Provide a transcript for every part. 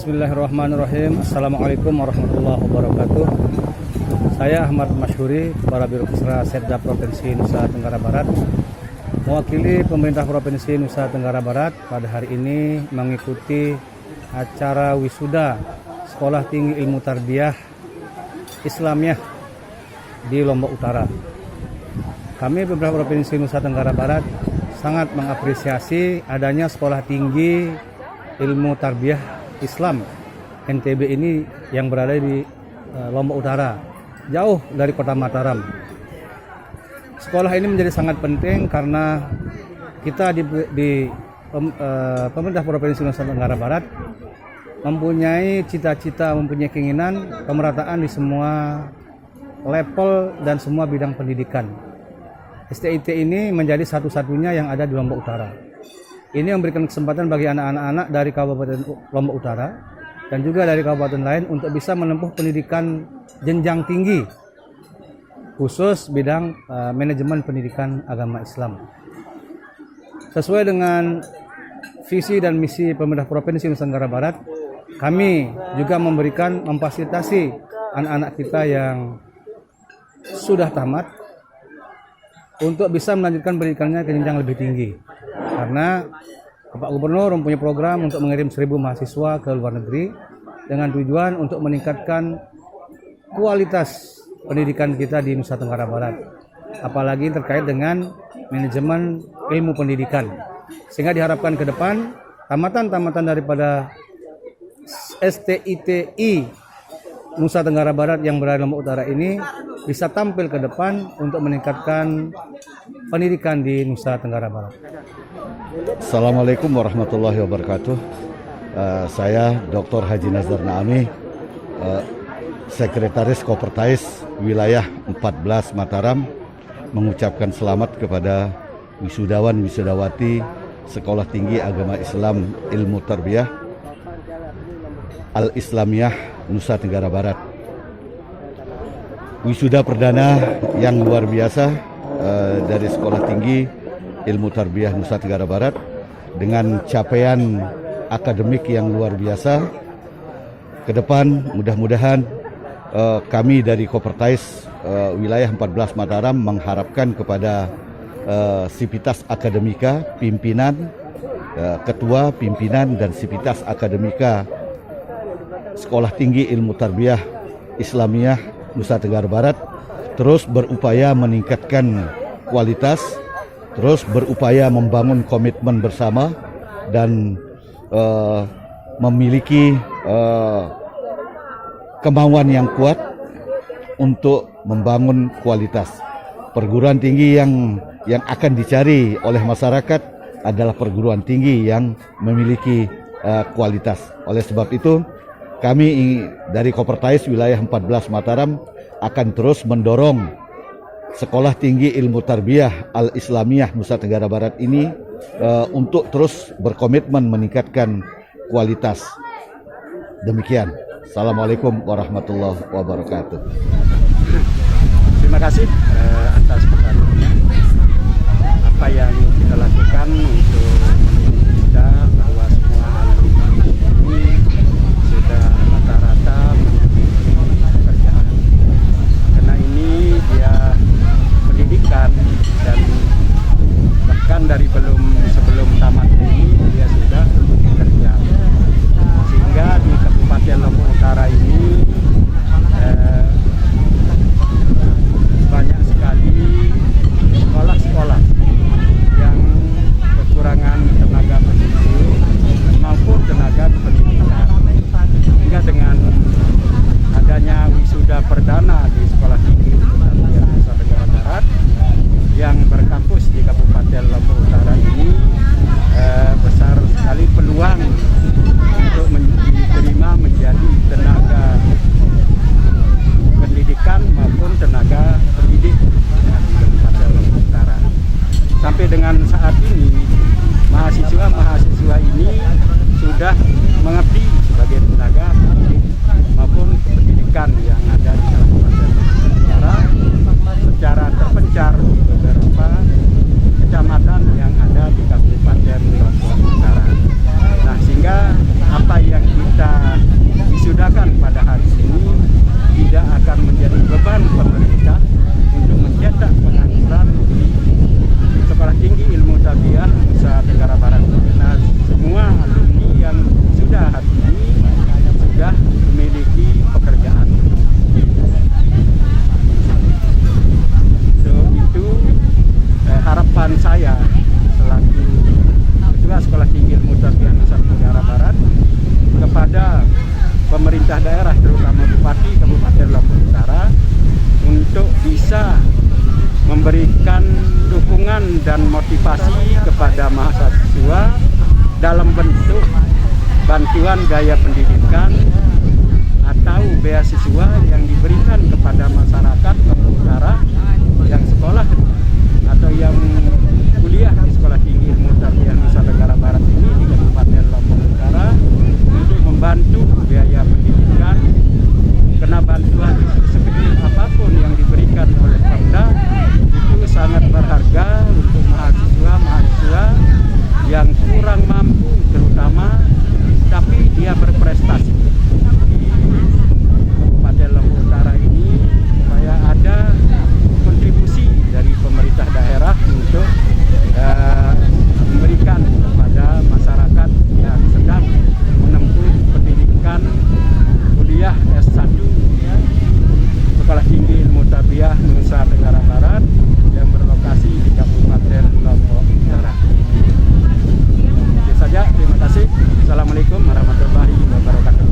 Bismillahirrahmanirrahim. Assalamualaikum warahmatullahi wabarakatuh. Saya Ahmad Masyhuri, Kepala Biro Pusra Setda Provinsi Nusa Tenggara Barat, mewakili pemerintah Provinsi Nusa Tenggara Barat pada hari ini mengikuti acara wisuda Sekolah Tinggi Ilmu Tarbiyah Islamiyah di Lombok Utara. Kami pemerintah Provinsi Nusa Tenggara Barat sangat mengapresiasi adanya Sekolah Tinggi Ilmu Tarbiyah Islam NTB ini yang berada di Lombok Utara, jauh dari kota Mataram. Sekolah ini menjadi sangat penting karena kita di pemerintah Provinsi Nusa Tenggara Barat mempunyai cita-cita, mempunyai keinginan pemerataan di semua level dan semua bidang pendidikan. STIT ini menjadi satu-satunya yang ada di Lombok Utara. Ini memberikan kesempatan bagi anak-anak dari Kabupaten Lombok Utara dan juga dari kabupaten lain untuk bisa menempuh pendidikan jenjang tinggi, khusus bidang manajemen pendidikan agama Islam. Sesuai dengan visi dan misi pemerintah Provinsi Nusa Tenggara Barat, kami juga memfasilitasi anak-anak kita yang sudah tamat untuk bisa melanjutkan pendidikannya ke jenjang lebih tinggi. Karena Bapak Gubernur mempunyai program untuk mengirim 1.000 mahasiswa ke luar negeri dengan tujuan untuk meningkatkan kualitas pendidikan kita di Nusa Tenggara Barat, apalagi terkait dengan manajemen ilmu pendidikan. Sehingga diharapkan ke depan tamatan-tamatan daripada STITI Nusa Tenggara Barat yang berada di Lombok Utara ini bisa tampil ke depan untuk meningkatkan pendidikan di Nusa Tenggara Barat. Assalamualaikum warahmatullahi wabarakatuh. Saya Dr. Haji Nazar Naami, Sekretaris Kopertais Wilayah 14 Mataram, mengucapkan selamat kepada wisudawan wisudawati Sekolah Tinggi Agama Islam Ilmu Tarbiyah Al-Islamiyah Nusa Tenggara Barat. Wisuda perdana yang luar biasa dari Sekolah Tinggi Ilmu Tarbiyah Nusa Tenggara Barat dengan capaian akademik yang luar biasa. Ke depan mudah-mudahan kami dari Kopertais Wilayah 14 Mataram mengharapkan kepada Sivitas Akademika, pimpinan, ketua, pimpinan dan Sivitas Akademika Sekolah Tinggi Ilmu Tarbiyah Islamiyah Nusa Tenggara Barat terus berupaya meningkatkan kualitas, terus berupaya membangun komitmen bersama dan memiliki kemauan yang kuat untuk membangun kualitas. Perguruan tinggi yang akan dicari oleh masyarakat adalah perguruan tinggi yang memiliki kualitas. Oleh sebab itu, kami dari Kopertais Wilayah 14 Mataram akan terus mendorong Sekolah Tinggi Ilmu Tarbiyah Al-Islamiyah Nusa Tenggara Barat ini untuk terus berkomitmen meningkatkan kualitas. Demikian. Assalamualaikum warahmatullahi wabarakatuh. Terima kasih atas pertanyaannya. Apa yang kita lakukan untuk kita bahwa semua alumni ini sudah rata-rata memiliki pekerjaan. Karena ini dia pendidikan dan bahkan dari sebelum tamat ini dia sudah bekerja. Sehingga di Kabupaten Lombok Utara ini banyak sekali sekolah-sekolah yang kekurangan tenaga pendidik maupun tenaga pendidikan. Hingga dengan adanya wisuda perdana di Sekolah Tinggi Nusa Tenggara Barat yang berkampus di Kabupaten Lombok Utara ini, besar sekali peluang untuk diterima menjadi tenaga pendidikan maupun tenaga pendidik di Kabupaten Lombok Utara. Sampai dengan saat ini mahasiswa ini sudah mengabdi sebagai tenaga pendidik maupun pendidikan yang ada di Kabupaten Lombok Utara secara terpencar di beberapa kecamatan yang ada di Kabupaten Lombok Utara. Nah, sehingga apa yang kita pemerintah daerah, terutama Bupati Kabupaten Lombok Utara, untuk bisa memberikan dukungan dan motivasi kepada mahasiswa dalam bentuk bantuan biaya pendidikan atau beasiswa yang diberikan kepada masyarakat Lombok Utara yang sekolah atau yang kuliah di Sekolah Tinggi Ilmu Tarbiyah Nusa Tenggara Barat ini di Kabupaten Lombok Utara untuk membantu biaya pendidikan. Kena bantuan sekecil apapun yang diberikan oleh Pemda itu sangat berharga untuk mahasiswa yang kurang mampu terutama, tapi dia berprestasi di Kabupaten Lombok Utara ini, supaya ada kontribusi dari pemerintah daerah untuk memberikan kepada masyarakat yang sedang menempuh pendidikan kuliah S1 Sekolah Tinggi Ilmu Tarbiyah Nusa Tenggara Barat yang berlokasi di Kabupaten Lombok Utara. Itu saja, terima kasih. Assalamualaikum warahmatullahi wabarakatuh.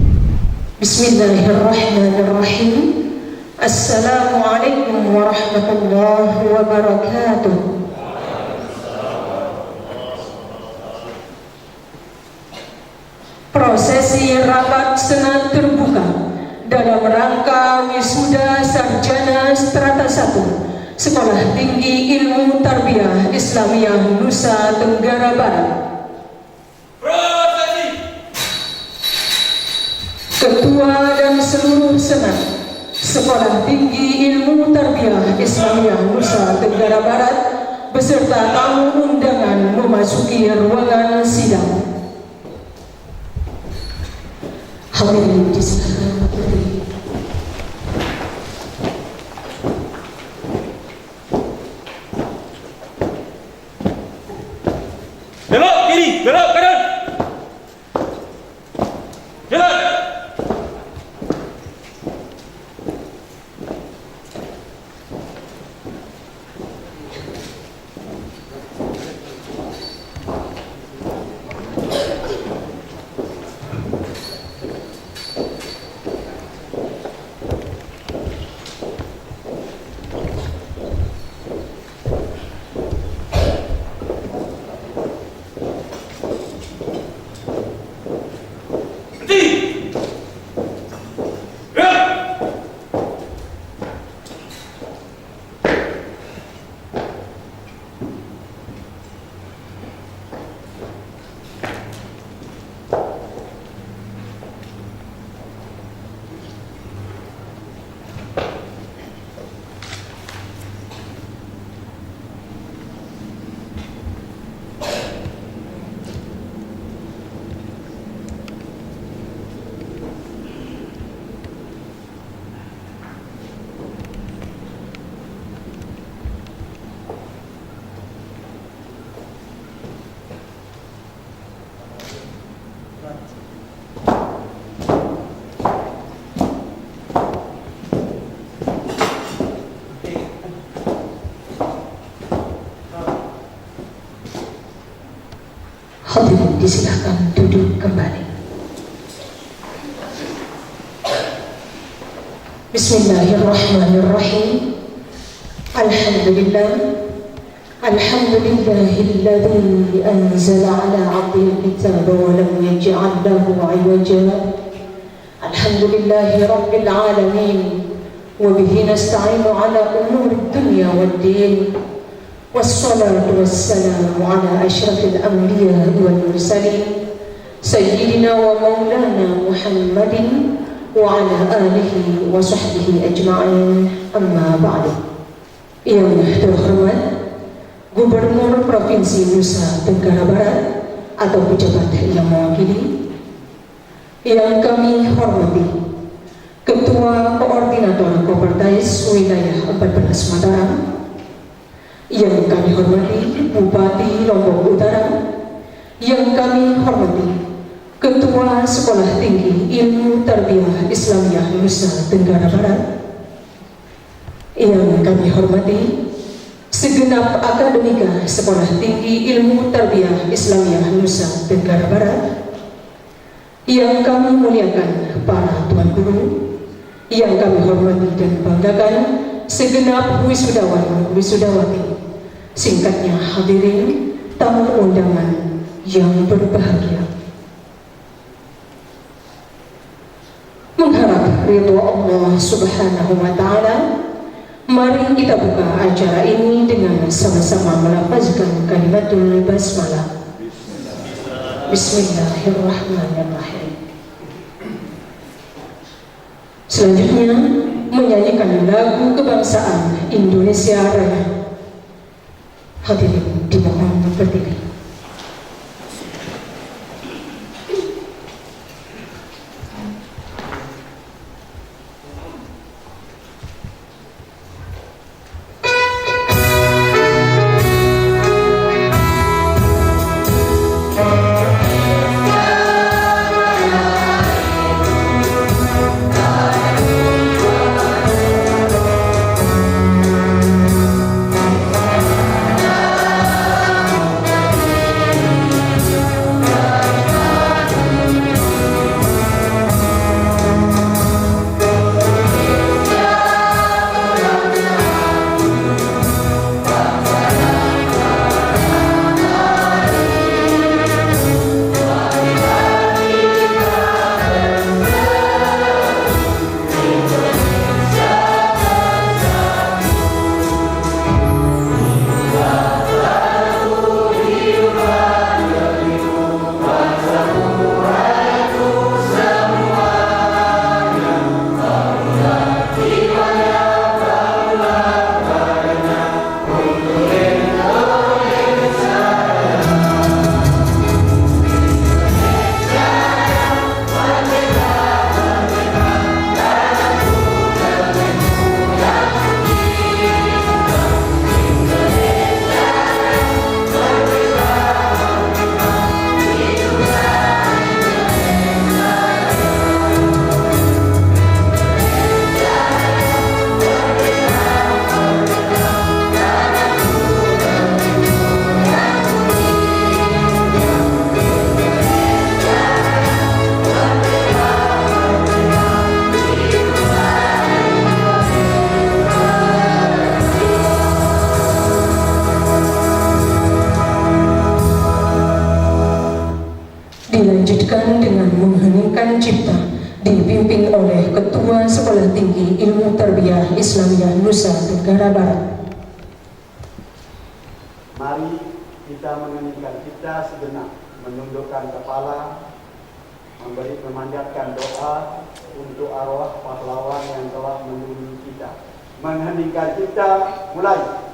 Bismillahirrahmanirrahim. Assalamualaikum warahmatullahi wabarakatuh. Prosesi rapat senat terbuka dalam rangka wisuda sarjana strata 1 Sekolah Tinggi Ilmu Tarbiyah Islamiyah Nusa Tenggara Barat. Ketua dan seluruh senat Sekolah Tinggi Ilmu Tarbiyah Islamiyah Nusa Tenggara Barat beserta tamu undangan memasuki ruangan sidang. Hadirin disilakan berdiri. Belok kiri, belok kanan. Jalan. Hadirin disilakan duduk kembali. Bismillahirrahmanirrahim. Alhamdulillah. Alhamdulillahilladzi anzala ala 'abdihi al-kitaba wa lam yaj'al lahu 'iwaja. Alhamdulillahi rabbil alamin. Wa bihi nasta'inu ala umuri dunya wad-din. Wassalatu wassalamu ala asyrafil anbiya wal mursalin sayyidina wa maulana Muhammadin wa ala alihi wa sahbihi ajma'in, amma ba'du. Yang terhormat Gubernur Provinsi Nusa Tenggara Barat atau pejabat yang mewakili, yang kami hormati Ketua Koordinator Kopertais Wilayah 14 Mataram, yang kami hormati Bupati Lombok Utara, yang kami hormati Ketua Sekolah Tinggi Ilmu Tarbiyah Islamiyah Nusa Tenggara Barat, yang kami hormati segenap akademika Sekolah Tinggi Ilmu Tarbiyah Islamiyah Nusa Tenggara Barat, Yang kami muliakan para tuan guru, yang kami hormati dan banggakan segenap wisudawan wisudawati, singkatnya hadirin tamu undangan yang berbahagia. Mengharap ridho Allah Subhanahu wa Ta'ala, mari kita buka acara ini dengan sama-sama melafazkan kalimatul basmalah. Bismillahirrahmanirrahim. Selanjutnya menyanyikan lagu kebangsaan Indonesia Raya. Hadirin dimohon berdiri. Dilanjutkan dengan mengheningkan cipta dipimpin oleh Ketua Sekolah Tinggi Ilmu Tarbiyah Islamiyah Nusa Tenggara Barat. Mari kita mengeningkan cipta sejenak, menundukkan kepala, memanjatkan doa untuk arwah pahlawan yang telah menemui kita. Mengheningkan cipta, mulai.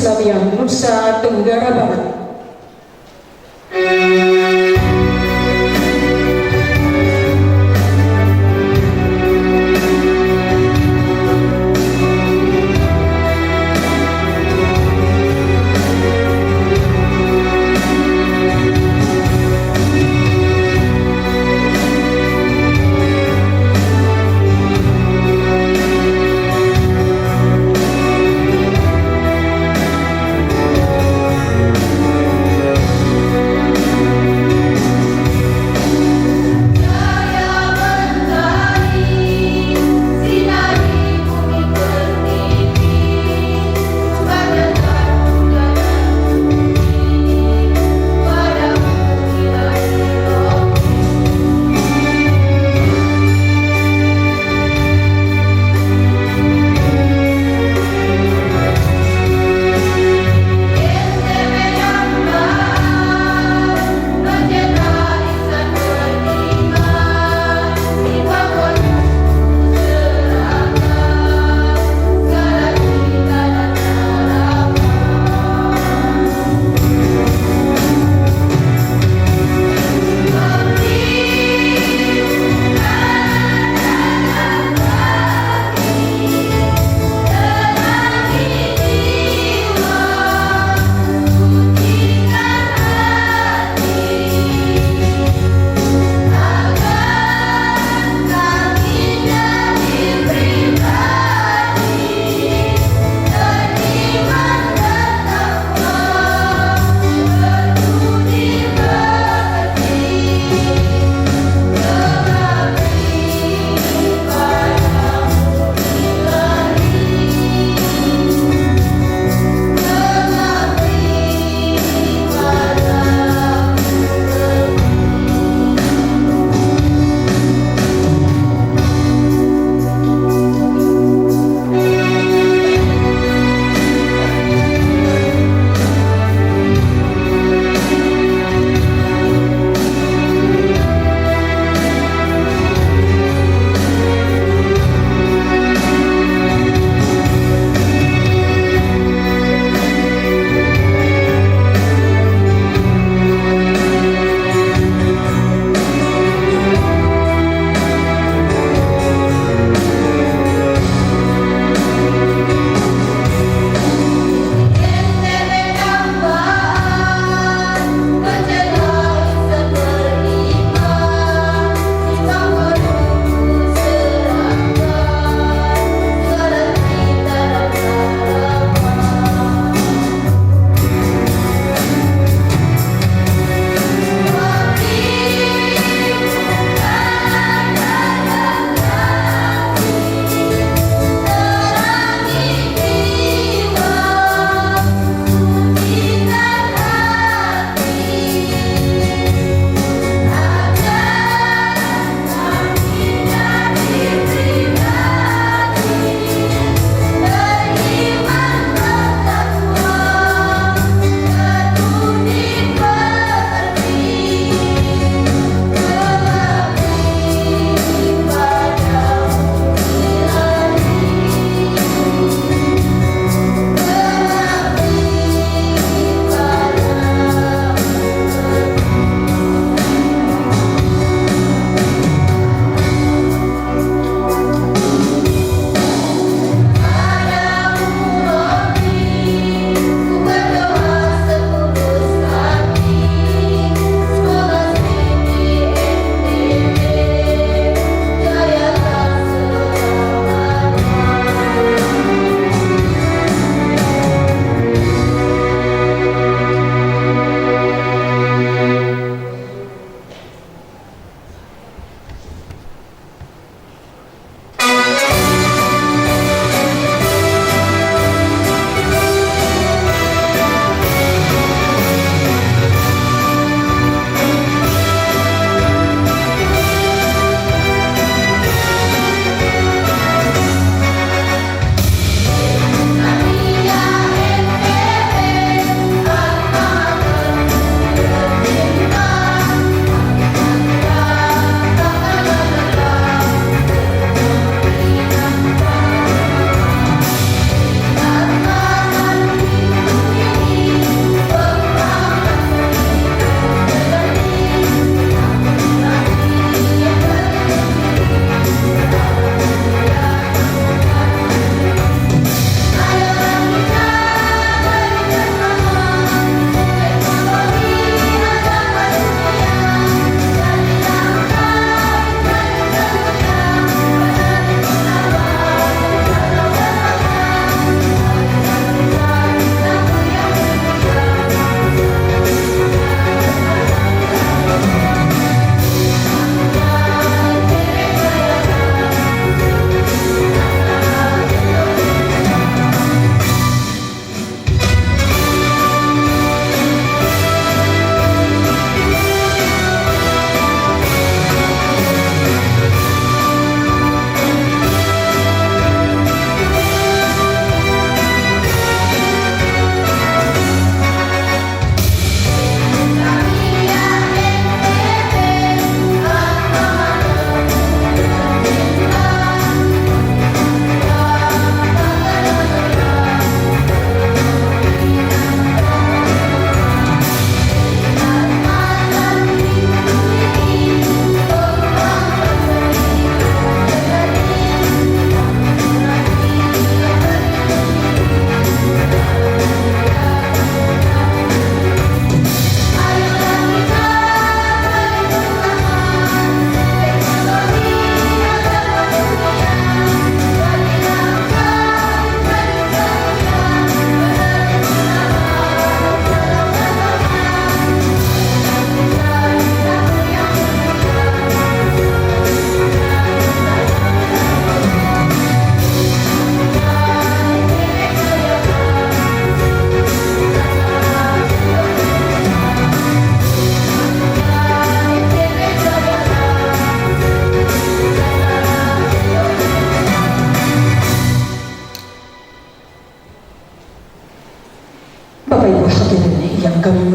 Islamiyah Nusa Tenggara Barat.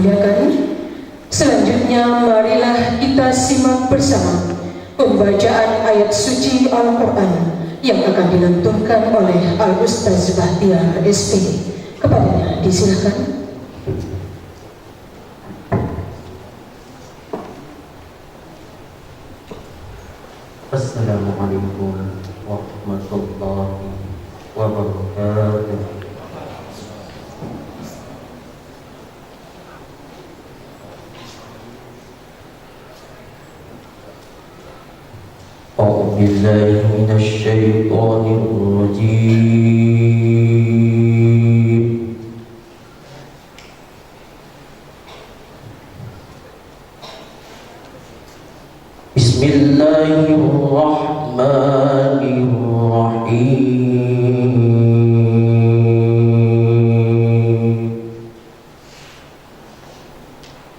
muliakan, selanjutnya marilah kita simak bersama pembacaan ayat suci Al-Quran yang akan dilantunkan oleh Al-Ustaz Bahtiar SP. Kepadanya disilakan. Assalamualaikum warahmatullahi wabarakatuh. A'udzu billahi minasy syaithanir rajim. Bismillahirrahmanirrahim.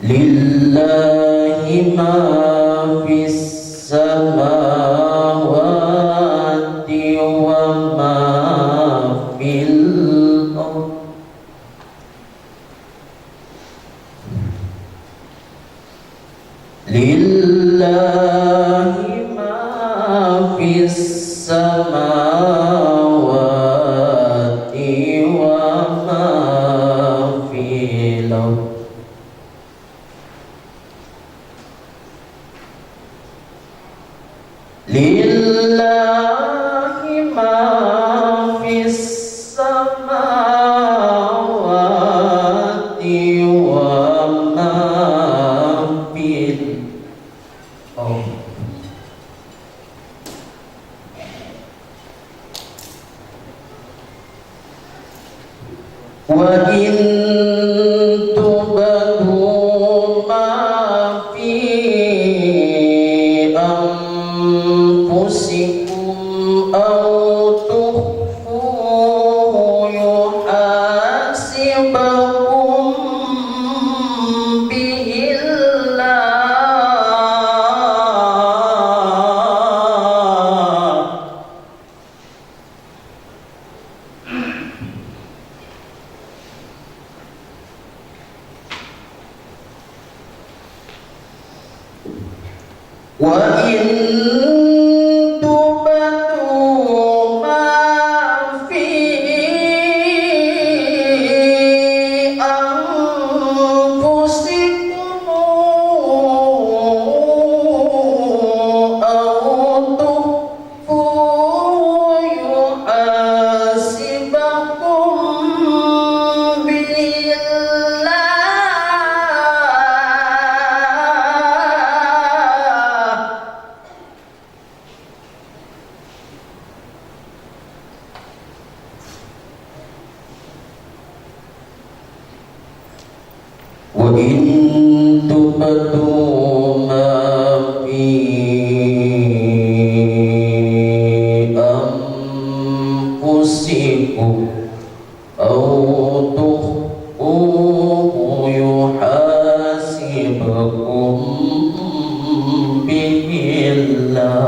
Lillahi ma fis samawati wa ma fil ardh. Lillahi ma fis samawati wa ma fil ardh. Lillahi ma fis samawati wa ma fil ardh. Wa in tubdu ma fi anfusikum aw tukhfuhu yuhasibakum bihillah. Wa in tubdu ma fi anfusikum aw tukhfuhu yuhasibakum billah. Wa in tubdu ma fi anfusikum aw tukhfuhu yuhasibakum bihillah.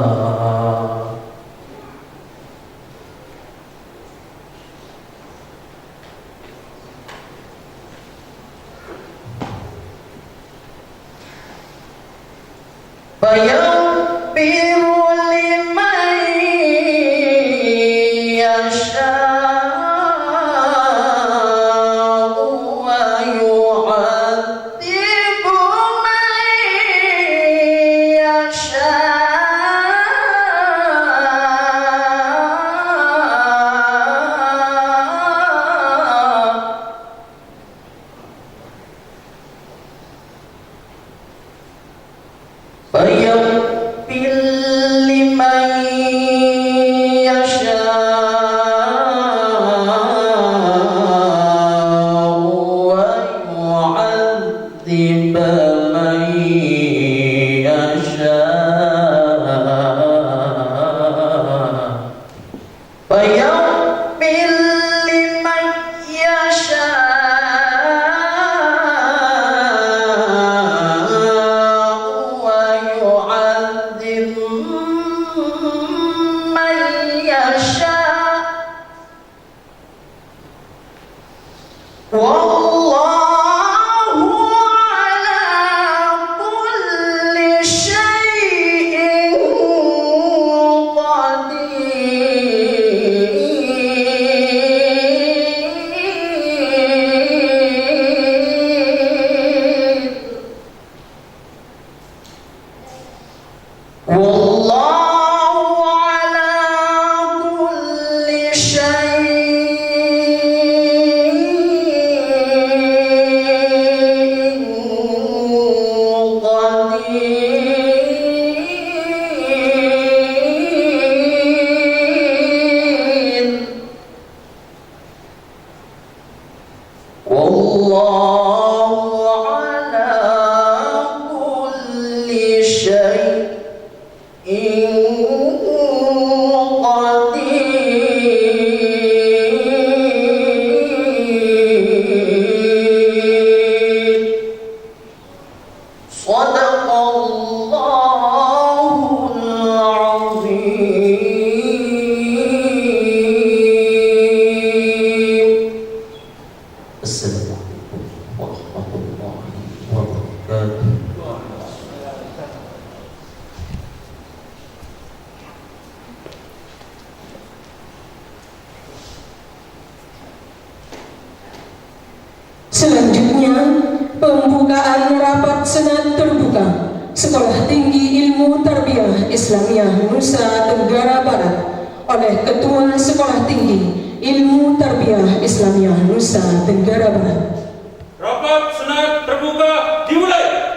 Fayaghfiru liman yasha'u wa yu'adzibu man yasha'. Fayaghfir liman yasha'u wa yu'adzib man yasha'. Fayaghfir liman yasha'u wa yu'adzib man yasha'. Wallahu Pembukaan rapat senat terbuka Sekolah Tinggi Ilmu Tarbiyah Islamiyah Nusa Tenggara Barat oleh Ketua Sekolah Tinggi Ilmu Tarbiyah Islamiyah Nusa Tenggara Barat. Rapat senat terbuka dimulai.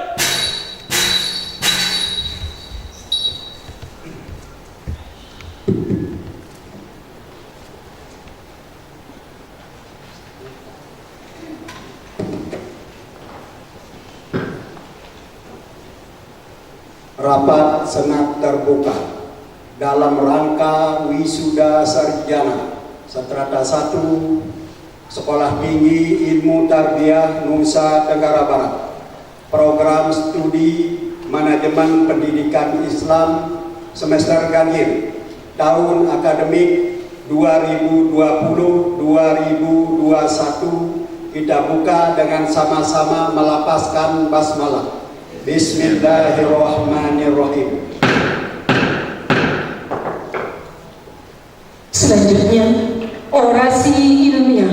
Rapat senat terbuka dalam rangka wisuda sarjana Strata 1 Sekolah Tinggi Ilmu Tarbiyah Nusa Tenggara Barat, Program Studi Manajemen Pendidikan Islam semester ganjil tahun akademik 2020-2021 kita buka dengan sama-sama melapaskan basmalah. Bismillahirrahmanirrahim. Selanjutnya, orasi ilmiah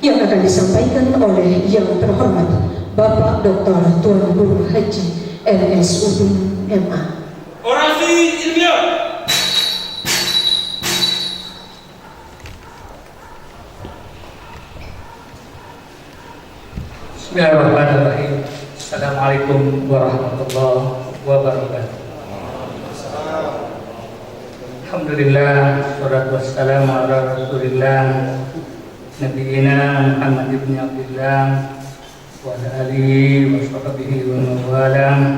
yang akan disampaikan oleh Yang Terhormat Bapak Dr. Tuan Guru Haji MS Udin MA. Orasi ilmiah. Bismillahirrahmanirrahim. Assalamualaikum warahmatullahi wabarakatuh. Alhamdulillah, wassalatu wassalamu ala rasulillah Nabiina Muhammad ibn Abdullah wa ala alihi wa sahbihi wa mawala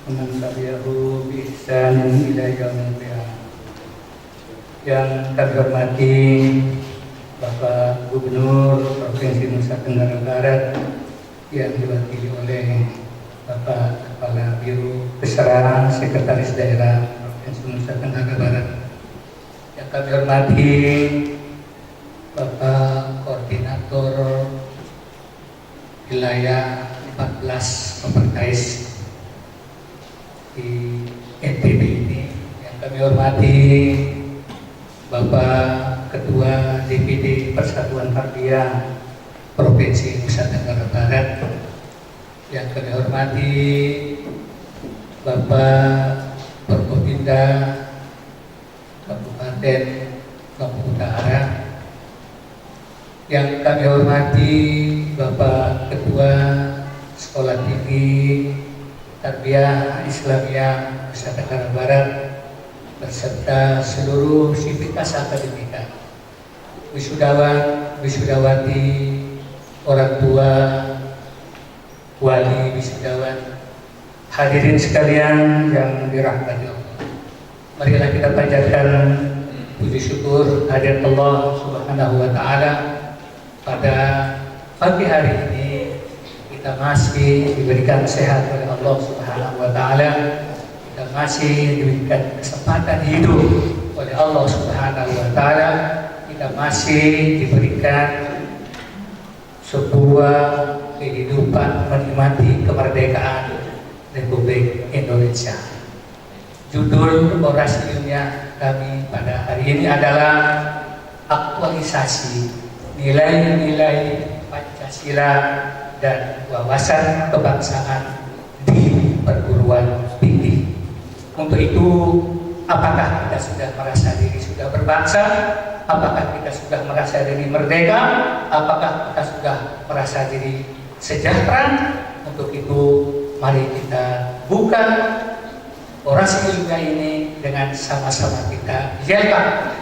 wa man tabi'ahu bi ihsanin ila yaumil qiyamah. Yang kami hormati Bapak Gubernur Provinsi Nusa Tenggara Barat yang diwakili oleh Bapak Kepala Biro Beserta Sekretaris Daerah Provinsi Nusa Tenggara Barat. Yang kami hormati Bapak Koordinator Wilayah 14 Peperkais di NTB ini. Yang kami hormati Bapak Ketua DPD Persatuan Tarbiyah Provinsi Nusa Tenggara Barat. Yang kami hormati Bapak Forkopimda Kabupaten Lombok Utara. Yang kami hormati Bapak Ketua Sekolah Tinggi Tarbiyah Islamiyah Nusa Tenggara Barat beserta seluruh sivitas akademika, wisudawan, wisudawati, orang tua, wali wisudawan, hadirin sekalian yang dirahmati Allah. Marilah kita panjatkan puji syukur hadirat Allah Subhanahu wa taala pada pagi hari ini. Kita masih diberikan sehat oleh Allah Subhanahu wa taala. Kita masih diberikan kesempatan hidup oleh Allah Subhanahu wa taala. Kita masih diberikan sebuah kehidupan menikmati kemerdekaan Republik Indonesia. Judul orasi ilmiah kami pada hari ini adalah aktualisasi nilai-nilai Pancasila dan wawasan kebangsaan di perguruan tinggi. Untuk itu, apakah kita sudah merasa diri sudah berbangsa? Apakah kita sudah merasa diri merdeka? Apakah kita sudah merasa diri sejahtera? Untuk itu, mari kita buka orasi ilmiah ini dengan sama-sama kita yelkan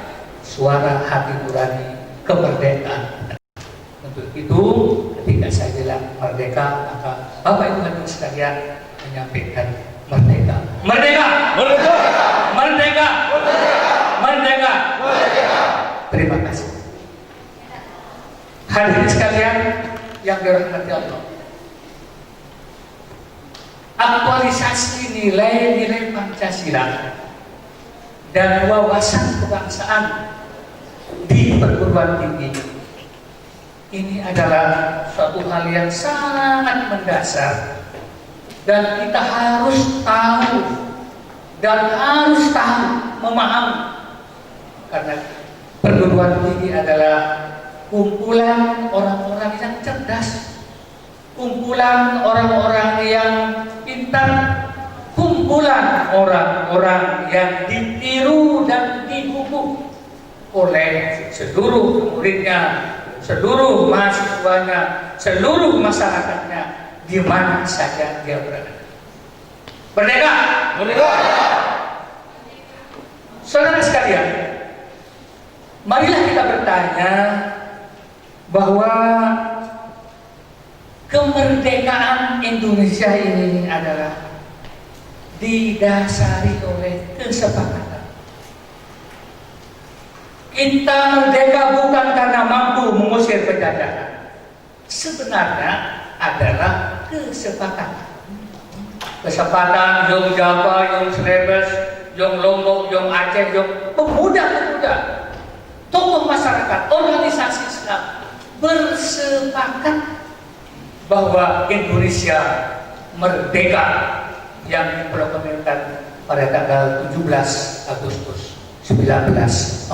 suara hati nurani kemerdekaan. Untuk itu, ketika saya bilang merdeka, maka Bapak Ibu hadirin sekalian menyampaikan merdeka. Merdeka! Merdeka! Merdeka! Merdeka! Merdeka! Terima kasih. Hadirin sekalian yang dirahmati Allah, aktualisasi nilai-nilai Pancasila dan wawasan kebangsaan di perguruan tinggi ini adalah suatu hal yang sangat mendasar dan kita harus tahu memahami, karena perguruan tinggi adalah kumpulan orang-orang yang cerdas, kumpulan orang-orang yang pintar, kumpulan orang-orang yang ditiru dan dihubung oleh seluruh muridnya, seluruh mahasiswanya, seluruh masyarakatnya, di mana saja dia berada. Merdeka! Merdeka! Saudara sekalian, marilah kita bertanya bahwa kemerdekaan Indonesia ini adalah didasari oleh kesepakatan. Kita merdeka bukan karena mampu mengusir penjajahan. Sebenarnya adalah kesepakatan. Kesempatan Yong Java, Yong Celebes, Yong Lombok, Yong Aceh, Yong pemuda-pemuda, tokoh masyarakat, organisasi Islam bersepakat bahwa Indonesia merdeka yang diproklamasikan pada tanggal 17 Agustus 1945.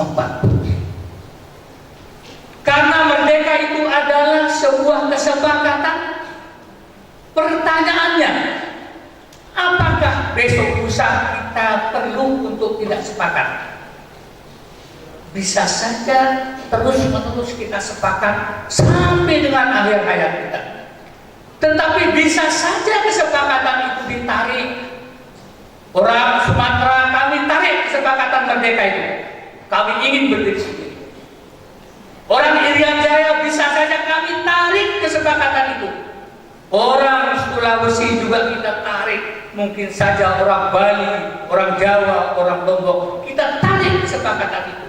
Karena merdeka itu adalah sebuah kesepakatan. Pertanyaannya, apakah besok lusa kita perlu untuk tidak sepakat? Bisa saja terus-menerus kita sepakat sampai dengan akhir hayat kita. Tetapi bisa saja kesepakatan itu ditarik. Orang Sumatera, kami tarik kesepakatan merdeka itu. Kami ingin berdiri sendiri. Orang Irian Jaya bisa saja kami tarik kesepakatan itu. Orang Sulawesi juga kita tarik. Mungkin saja orang Bali, orang Jawa, orang Lombok, kita tarik kesepakatan itu.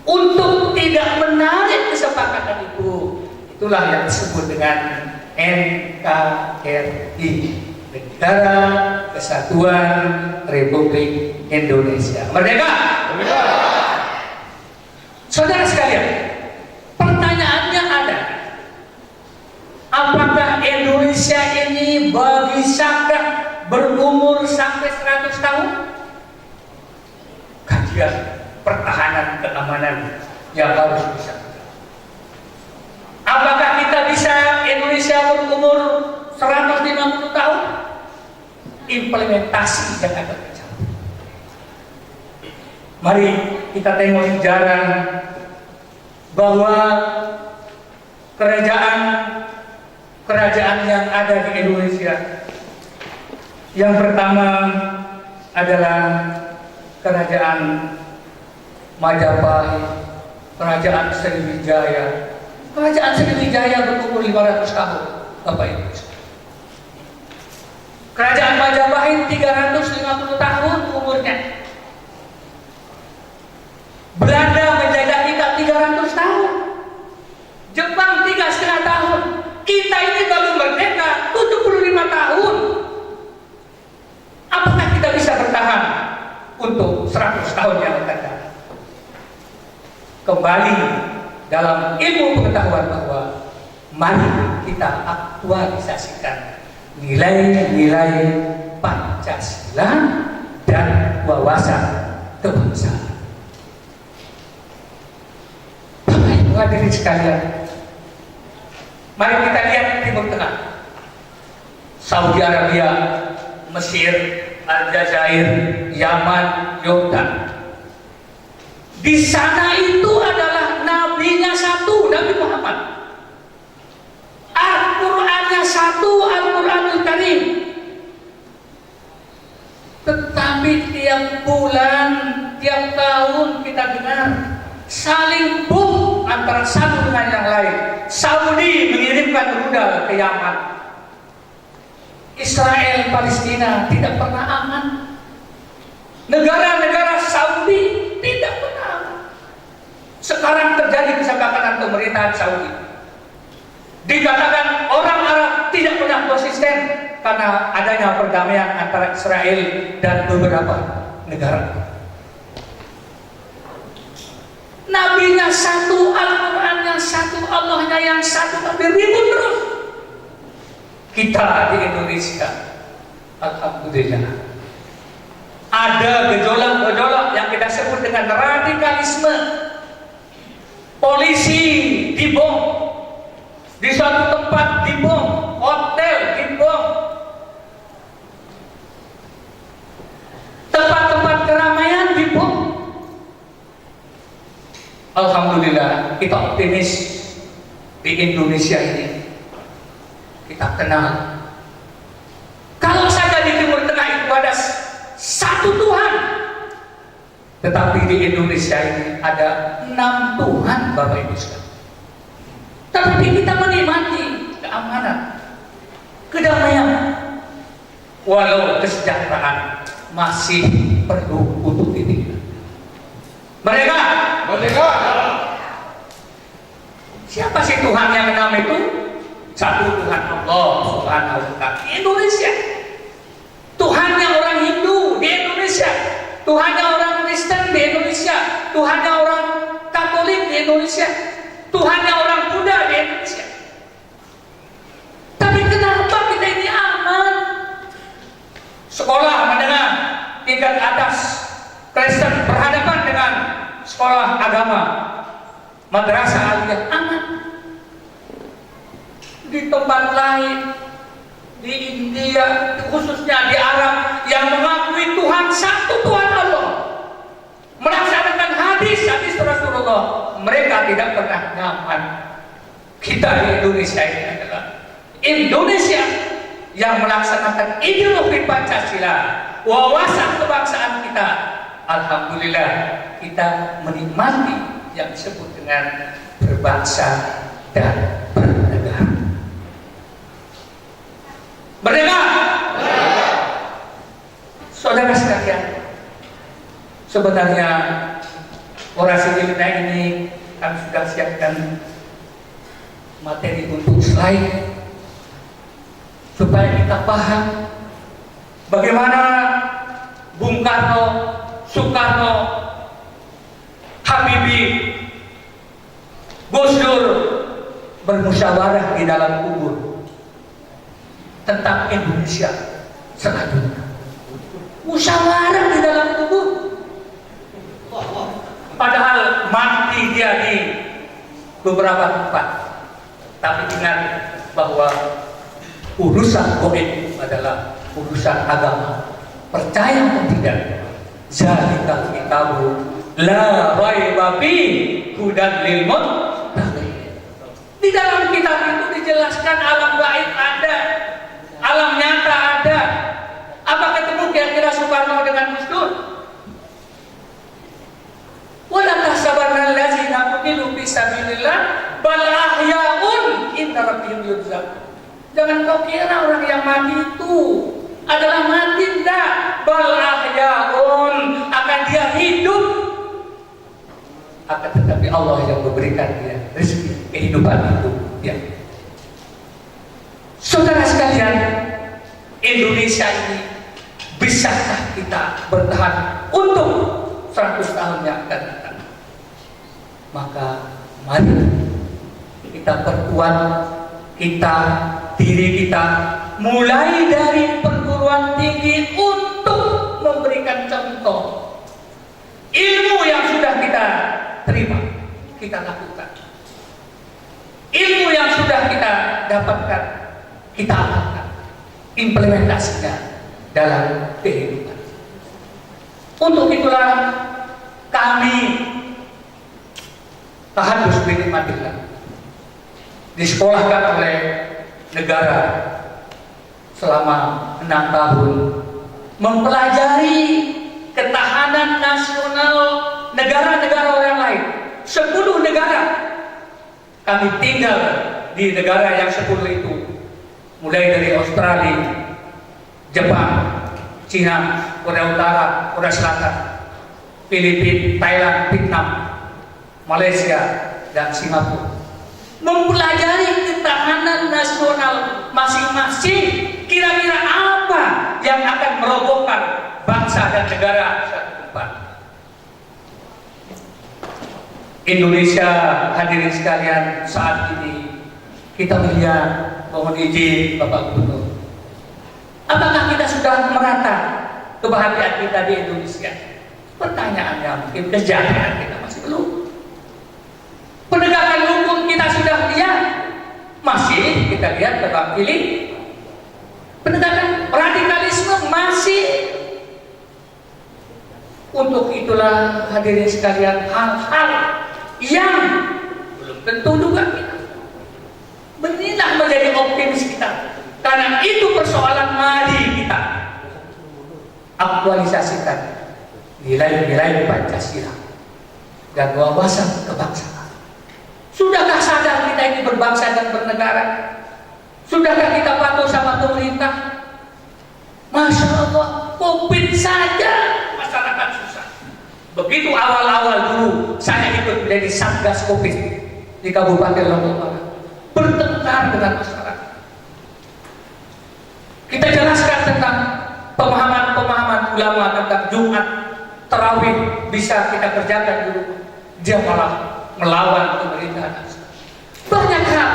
Untuk tidak menarik kesepakatan itu, itulah yang disebut dengan NKRI, Negara Kesatuan Republik Indonesia. Merdeka! Merdeka! Saudara sekalian, pertanyaannya ada, apakah Indonesia ini bisakah berumur sampai 100 tahun? Kajian pertahanan keamanan yang harus bisa. Apakah kita bisa Indonesia berumur 150 tahun? Implementasi yang akan tercapai. Mari kita tengok sejarah bahwa kerajaan yang ada di Indonesia. Yang pertama adalah kerajaan Majapahit, kerajaan Sriwijaya. Kerajaan Sriwijaya berumur 500 tahun, Bapak Ibu. Kerajaan Majapahit 350 tahun umurnya. Belanda menjajah kita 300 tahun. Jepang 3,5 tahun. Kita ini baru merdeka 75 tahun. Apakah kita bisa bertahan untuk 100 tahun yang akan datang? Kembali dalam ilmu pengetahuan bahwa mari kita aktualisasikan nilai-nilai Pancasila dan wawasan kebangsaan. Bapak Ibu hadirin sekalian, mari kita lihat Timur Tengah, Saudi Arabia, Mesir, Aljazair, Yaman, Yordan. Di sana itu adalah nabinya satu, Nabi Muhammad. Al-Qur'annya satu, Al-Qur'anul Karim. Tetapi tiap bulan, tiap tahun kita dengar saling bom antara satu dengan yang lain. Saudi mengirimkan rudal ke Yaman. Israel, Palestina tidak pernah aman. Negara-negara Saudi tidak pernah aman. Sekarang terjadi kesepakatan pemerintahan Saudi. Dikatakan orang Arab tidak pernah konsisten karena adanya perdamaian antara Israel dan beberapa negara. Nabinya satu, Al-Qurannya satu, Allahnya yang satu, tapi ribut terus. Kita di Indonesia, alhamdulillah, ada gejolak-gejolak yang kita sebut dengan radikalisme. Polisi dibom, di suatu tempat dibom, Alhamdulillah kita optimis di Indonesia ini. Kita kenal kalau saja di Timur Tengah itu ada satu Tuhan, tetapi di Indonesia ini ada 6 Tuhan, Bapak Ibu sekalian. Tapi kita menikmati keamanan, kedamaian, walau kesejahteraan masih perlu untuk ditingkatkan. Mereka siapa sih Tuhan yang enam itu? Satu Tuhan Allah Subhanahu wa Ta'ala di Indonesia. Tuhannya orang Hindu di Indonesia, Tuhannya orang Kristen di Indonesia, Tuhannya orang Katolik di Indonesia, Tuhannya orang Buddha di Indonesia. Tapi kenapa kita ini aman? Sekolah menengah tingkat atas Kristen berhadapan dengan sekolah agama madrasah aliyah aman. Di tempat lain, di India, khususnya di Arab yang mengakui Tuhan satu, Tuhan Allah, melaksanakan hadis Rasulullah, mereka tidak pernah nyaman. Kita di Indonesia ini adalah Indonesia yang melaksanakan ideologi Pancasila, wawasan kebangsaan kita. Alhamdulillah kita menikmati yang disebut dengan berbangsa dan bernegara. Merdeka! Saudara sekalian, sebenarnya orasi kita ini kami sudah siapkan materi untuk slide supaya kita paham bagaimana Bung Karno, Soekarno, Habibie, Gus Dur bermusyawarah di dalam kubur tentang Indonesia selanjutnya. Musyawarah di dalam kubur, padahal mati dia di beberapa tempat. Tapi ingat bahwa urusan goib adalah urusan agama. Percaya atau tidak? Zalikal kitabu la raiba fihi hudan lil muttaqin. Di dalam kitab itu dijelaskan alam gaib ada, alam nyata ada. Apa ketemu kira-kira Soekarno dengan Gus Dur? Wala tahsabanna allazina qutilu fi sabilillah bal ahyaun inda rabbihim yurzaqun. Jangan kau kira orang yang mati itu adalah mati, enggak. Bal ahyaun, akan dia hidup. Akan tetapi Allah yang memberikan dia rezeki kehidupan itu. Ya. Saudara sekalian, Indonesia ini bisakah kita bertahan untuk 100 tahun yang akan datang? Maka mari kita perkuat diri kita mulai dari perguruan tinggi untuk memberikan contoh ilmu yang sudah kita terima, kita lakukan. Ilmu yang sudah kita dapatkan, kita amalkan implementasinya dalam kehidupan. Untuk itulah kami tahadus binikmatillah disekolahkan oleh negara selama 6 tahun mempelajari ketahanan nasional negara-negara orang lain. 10 negara kami tinggal di negara yang 10 itu, mulai dari Australia, Jepang, Cina, Korea Utara, Korea Selatan, Filipina, Thailand, Vietnam, Malaysia, dan Singapura. Mempelajari ketahanan nasional masing-masing, kira-kira apa yang akan merobohkan bangsa dan negara suatu tempat. Indonesia, hadirin sekalian, saat ini kita melihat, mohon izin Bapak Gubernur, apakah kita sudah merata kebahagiaan kita di Indonesia? Pertanyaannya mungkin kesejahteraan kita masih belum. Penegakan hukum kita sudah lihat, masih kita lihat tebang pilih. Penegakan radikalisme masih. Untuk itulah hadirin sekalian, hal-hal yang belum tentu juga kita. Inilah menjadi optimis kita. Karena itu persoalan, mari kita aktualisasikan nilai-nilai Pancasila dan wawasan kebangsaan. Sudahkah sadar kita ini berbangsa dan bernegara? Sudahkah kita patuh sama pemerintah? Masya Allah, COVID saja masyarakat susah. Begitu awal-awal dulu saya ikut menjadi Satgas COVID di Kabupaten Lombok Barat, bertengkar dengan masyarakat. Kita jelaskan tentang pemahaman-pemahaman ulama tentang Jumat, Tarawih bisa kita kerjakan dulu. Dia malah melawan pemerintahan. Banyak hal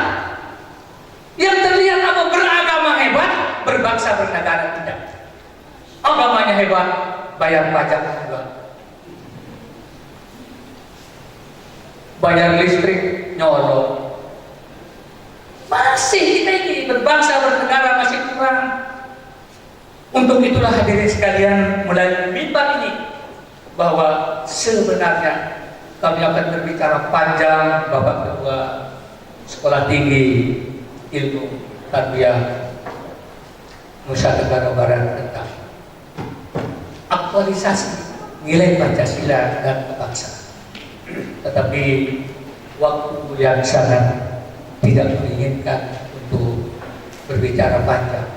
yang terlihat apa beragama hebat, berbangsa bernegara tidak. Agamanya hebat, bayar pajak juga, bayar listrik nyolong. Masih kita ini berbangsa bernegara masih kurang. Untuk itulah hadirin sekalian, mulai mimbar ini bahwa sebenarnya kami akan berbicara panjang, Bapak Ketua Sekolah Tinggi Ilmu Tarbiyah Nusa Tenggara Barat tentang aktualisasi nilai Pancasila dan kebangsaan. Tetapi waktu yang sangat tidak menginginkan untuk berbicara panjang.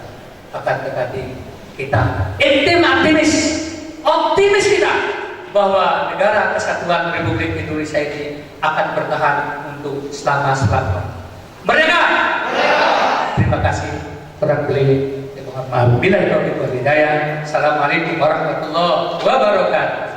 Akan tetapi kita optimis kita bahwa negara kesatuan Republik Indonesia ini akan bertahan untuk selama-lamanya. Merdeka! Terima kasih. Kurang lebih mohon maaf. Bila taufiq wal hidayah. Assalamualaikum warahmatullahi wabarakatuh.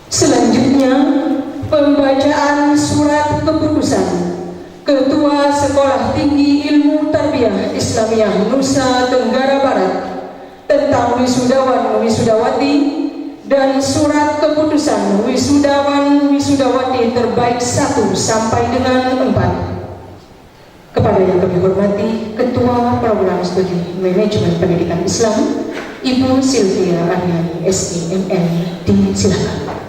Selanjutnya, pembacaan surat keputusan Ketua Sekolah Tinggi Ilmu Tarbiyah Islamiyah Nusa Tenggara Barat tentang wisudawan wisudawati dan surat keputusan wisudawan wisudawati terbaik 1 sampai dengan 4. Kepada yang kami hormati Ketua Program Studi Manajemen Pendidikan Islam Ibu Sylvia Aryani SIMN, disilakan.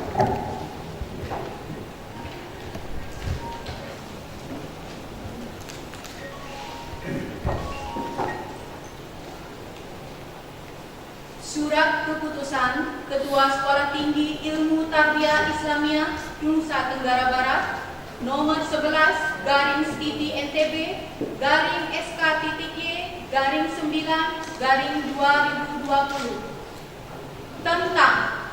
Surat Keputusan Ketua Sekolah Tinggi Ilmu Tarbiyah Islamiyah Nusa Tenggara Barat nomor 11 garing Stiti NTB garing SK.Y garing 9 garing 2020 tentang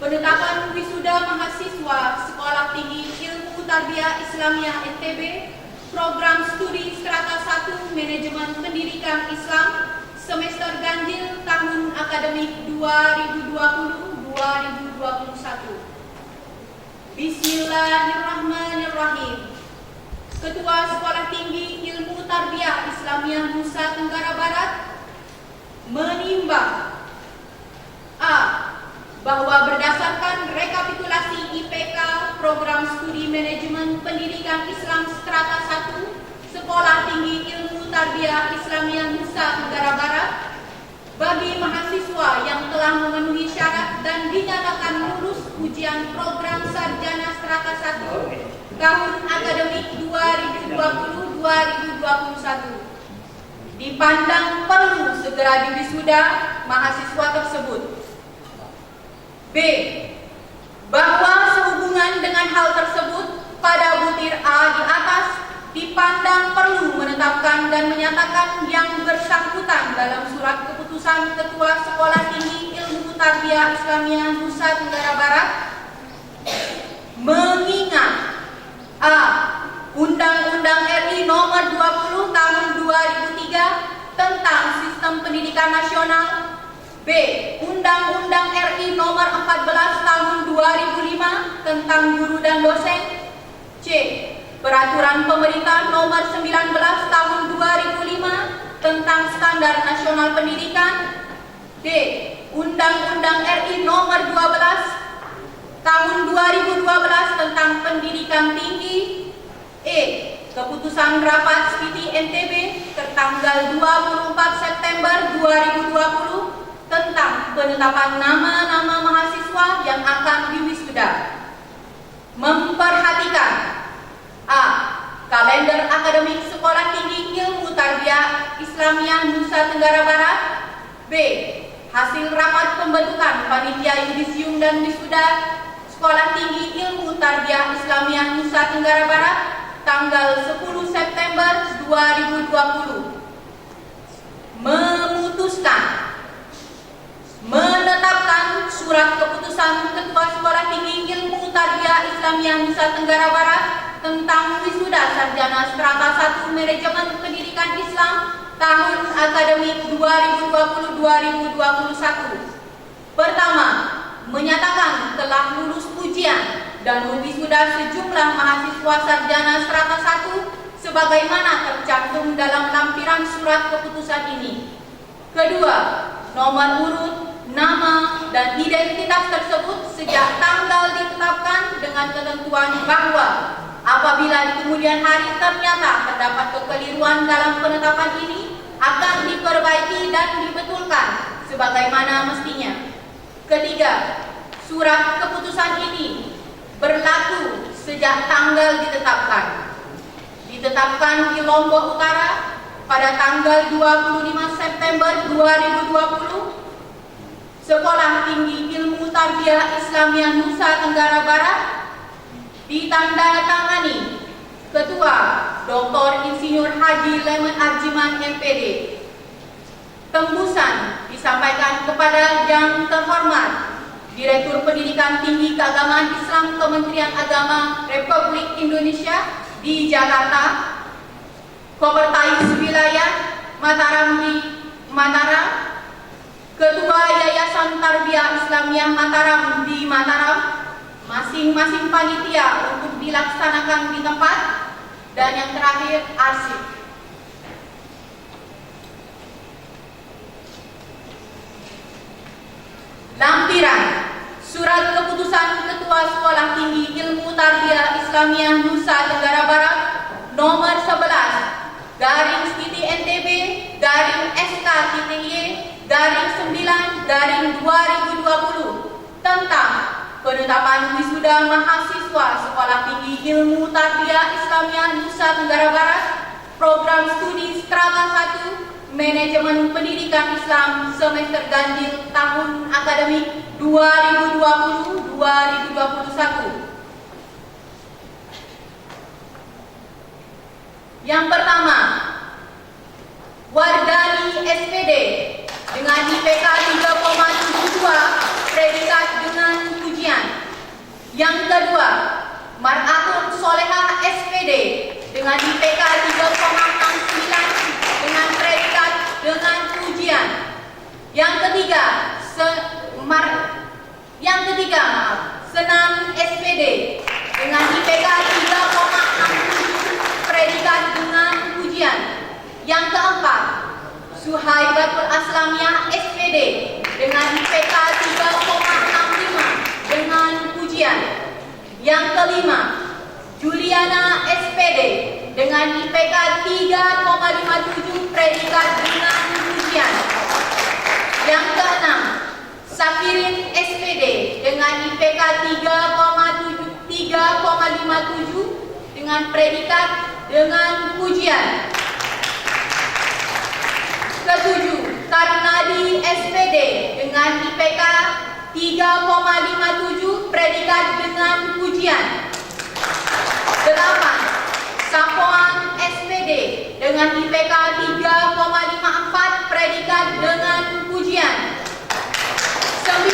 penetapan wisuda mahasiswa Sekolah Tinggi Ilmu Tarbiyah Islamiyah NTB program studi strata 1 Manajemen Pendidikan Islam semester ganjil tahun akademik 2020-2021. Bismillahirrahmanirrahim. Ketua Sekolah Tinggi Ilmu Tarbiyah Islamiyah Nusa Tenggara Barat menimbang A. Bahwa berdasarkan rekapitulasi IPK Program Studi Manajemen Pendidikan Islam Strata 1 Sekolah Tinggi Ilmu Tarbiyah Islamiyah Nusa Tenggara Barat bagi mahasiswa yang telah memenuhi syarat dan dinyatakan lulus ujian program sarjana strata 1 tahun akademik 2020-2021 dipandang perlu segera diwisuda mahasiswa tersebut. B. Bahwa sehubungan dengan hal tersebut pada butir A di atas dipandang perlu menetapkan dan menyatakan yang bersangkutan dalam surat keputusan Ketua Sekolah Tinggi Ilmu Tarbiyah Islamiyah Nusa Tenggara Barat mengingat A. Undang-Undang RI Nomor 20 Tahun 2003 tentang Sistem Pendidikan Nasional. B. Undang-Undang RI Nomor 14 Tahun 2005 tentang guru dan dosen. C. Peraturan Pemerintah Nomor 19 Tahun 2005 tentang Standar Nasional Pendidikan. D. Undang-Undang RI Nomor 12 Tahun 2012 tentang Pendidikan Tinggi. E. Keputusan Rapat SPITI NTB tertanggal 24 September 2020 tentang penetapan nama-nama mahasiswa yang akan diwisuda. Memperhatikan A. Kalender akademik Sekolah Tinggi Ilmu Tarbiyah Islamiyah Nusa Tenggara Barat. B. Hasil rapat pembentukan panitia yudisium dan wisuda Sekolah Tinggi Ilmu Tarbiyah Islamiyah Nusa Tenggara Barat tanggal 10 September 2020. Memutuskan menetapkan surat keputusan Ketua Sekolah Tinggi Ilmu Tarbiyah Islamiyah Nusa Tenggara Barat tentang wisuda sarjana strata 1 Manajemen Pendidikan Islam tahun akademik 2020-2021. Pertama, menyatakan telah lulus ujian dan wisuda sejumlah mahasiswa sarjana strata 1 sebagaimana tercantum dalam lampiran surat keputusan ini. Kedua, nomor urut, nama, dan identitas tersebut sejak tanggal ditetapkan dengan ketentuan bahwa apabila di kemudian hari ternyata terdapat kekeliruan dalam penetapan ini akan diperbaiki dan dibetulkan sebagaimana mestinya. Ketiga, surat keputusan ini berlaku sejak tanggal ditetapkan. Ditetapkan di Lombok Utara pada tanggal 25 September 2020. Sekolah Tinggi Ilmu Tarbiyah Islamiyah Nusa Tenggara Barat ditandatangani Ketua Dr. Insinyur Haji Leman Arjiman MPD. Tembusan disampaikan kepada Yang Terhormat Direktur Pendidikan Tinggi Keagamaan Islam Kementerian Agama Republik Indonesia di Jakarta, Kopertais Wilayah Mataram di Mataram, Ketua Yayasan Tarbiyah Islamiyah Mataram di Mataram, masing-masing panitia untuk dilaksanakan di tempat, dan yang terakhir arsip. Lampiran Surat Keputusan Ketua Sekolah Tinggi Ilmu Tarbiyah Islamiyah Nusa Tenggara Barat nomor 11 garing SPITI NTB garing SK-Y garing 9 garing 2020 tentang penetapan wisuda mahasiswa Sekolah Tinggi Ilmu Tarbiyah Islamiyah Nusa Tenggara Barat program studi strata 1 Manajemen Pendidikan Islam semester ganjil tahun akademik 2020-2021. Yang pertama, Wardani SPD dengan IPK 3,72 predikat dengan ujian. Yang kedua, Mar'atun Solehah SPD dengan IPK 3,69 dengan predikat dengan ujian. Yang ketiga, Senan SPD dengan IPK 3,67 predikat dengan ujian. Yang keempat, Suhaibatul Aslamiyah SPD dengan IPK 3,65 dengan ujian. Yang kelima, Juliana SPD dengan IPK 3,57 predikat dengan ujian. Yang keenam, Safirin SPD dengan IPK 3,57 dengan predikat dengan ujian. Ketujuh, Tarnadi SPD dengan IPK 3,57 predikat dengan ujian. 8. Sapoan SPD dengan IPK 3,54 predikat dengan ujian. 9.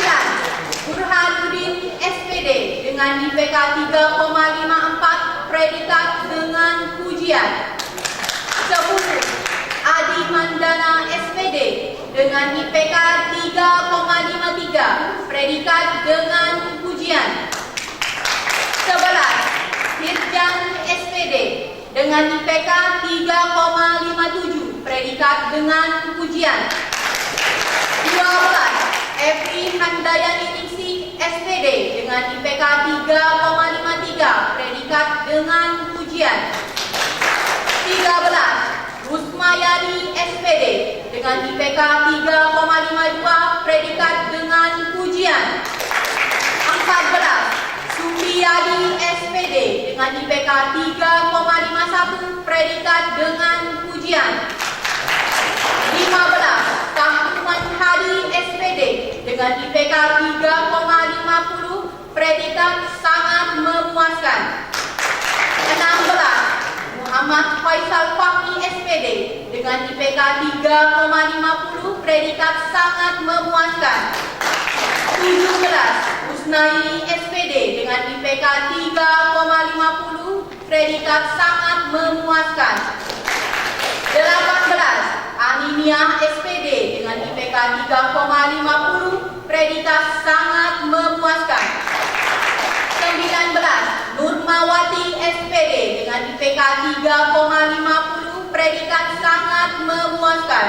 Burhanuddin SPD dengan IPK 3,54 predikat dengan ujian. 10. Adi Mandana SPD dengan IPK 3,53 predikat dengan ujian. 11. Hirjan SPD dengan IPK 3,57 predikat dengan ujian. 12. Efri Handayani Ningsih SPD dengan IPK 3,53 predikat dengan ujian. dengan IPK 3,52 predikat dengan pujian. 14. Supriyadi SPD dengan IPK 3,51 predikat dengan pujian. 15. Kahruman Hadi SPD dengan IPK 3,50 predikat sangat memuaskan. 16. Muhammad Faisal Fahmi SPD dengan IPK 3,50 predikat sangat memuaskan. 17. Husnaini SPD dengan IPK 3,50 predikat sangat memuaskan. 18. Aniniah SPD dengan IPK 3,50 predikat sangat memuaskan. 19. Nurmawati SPD dengan IPK 3,50 predikat sangat memuaskan.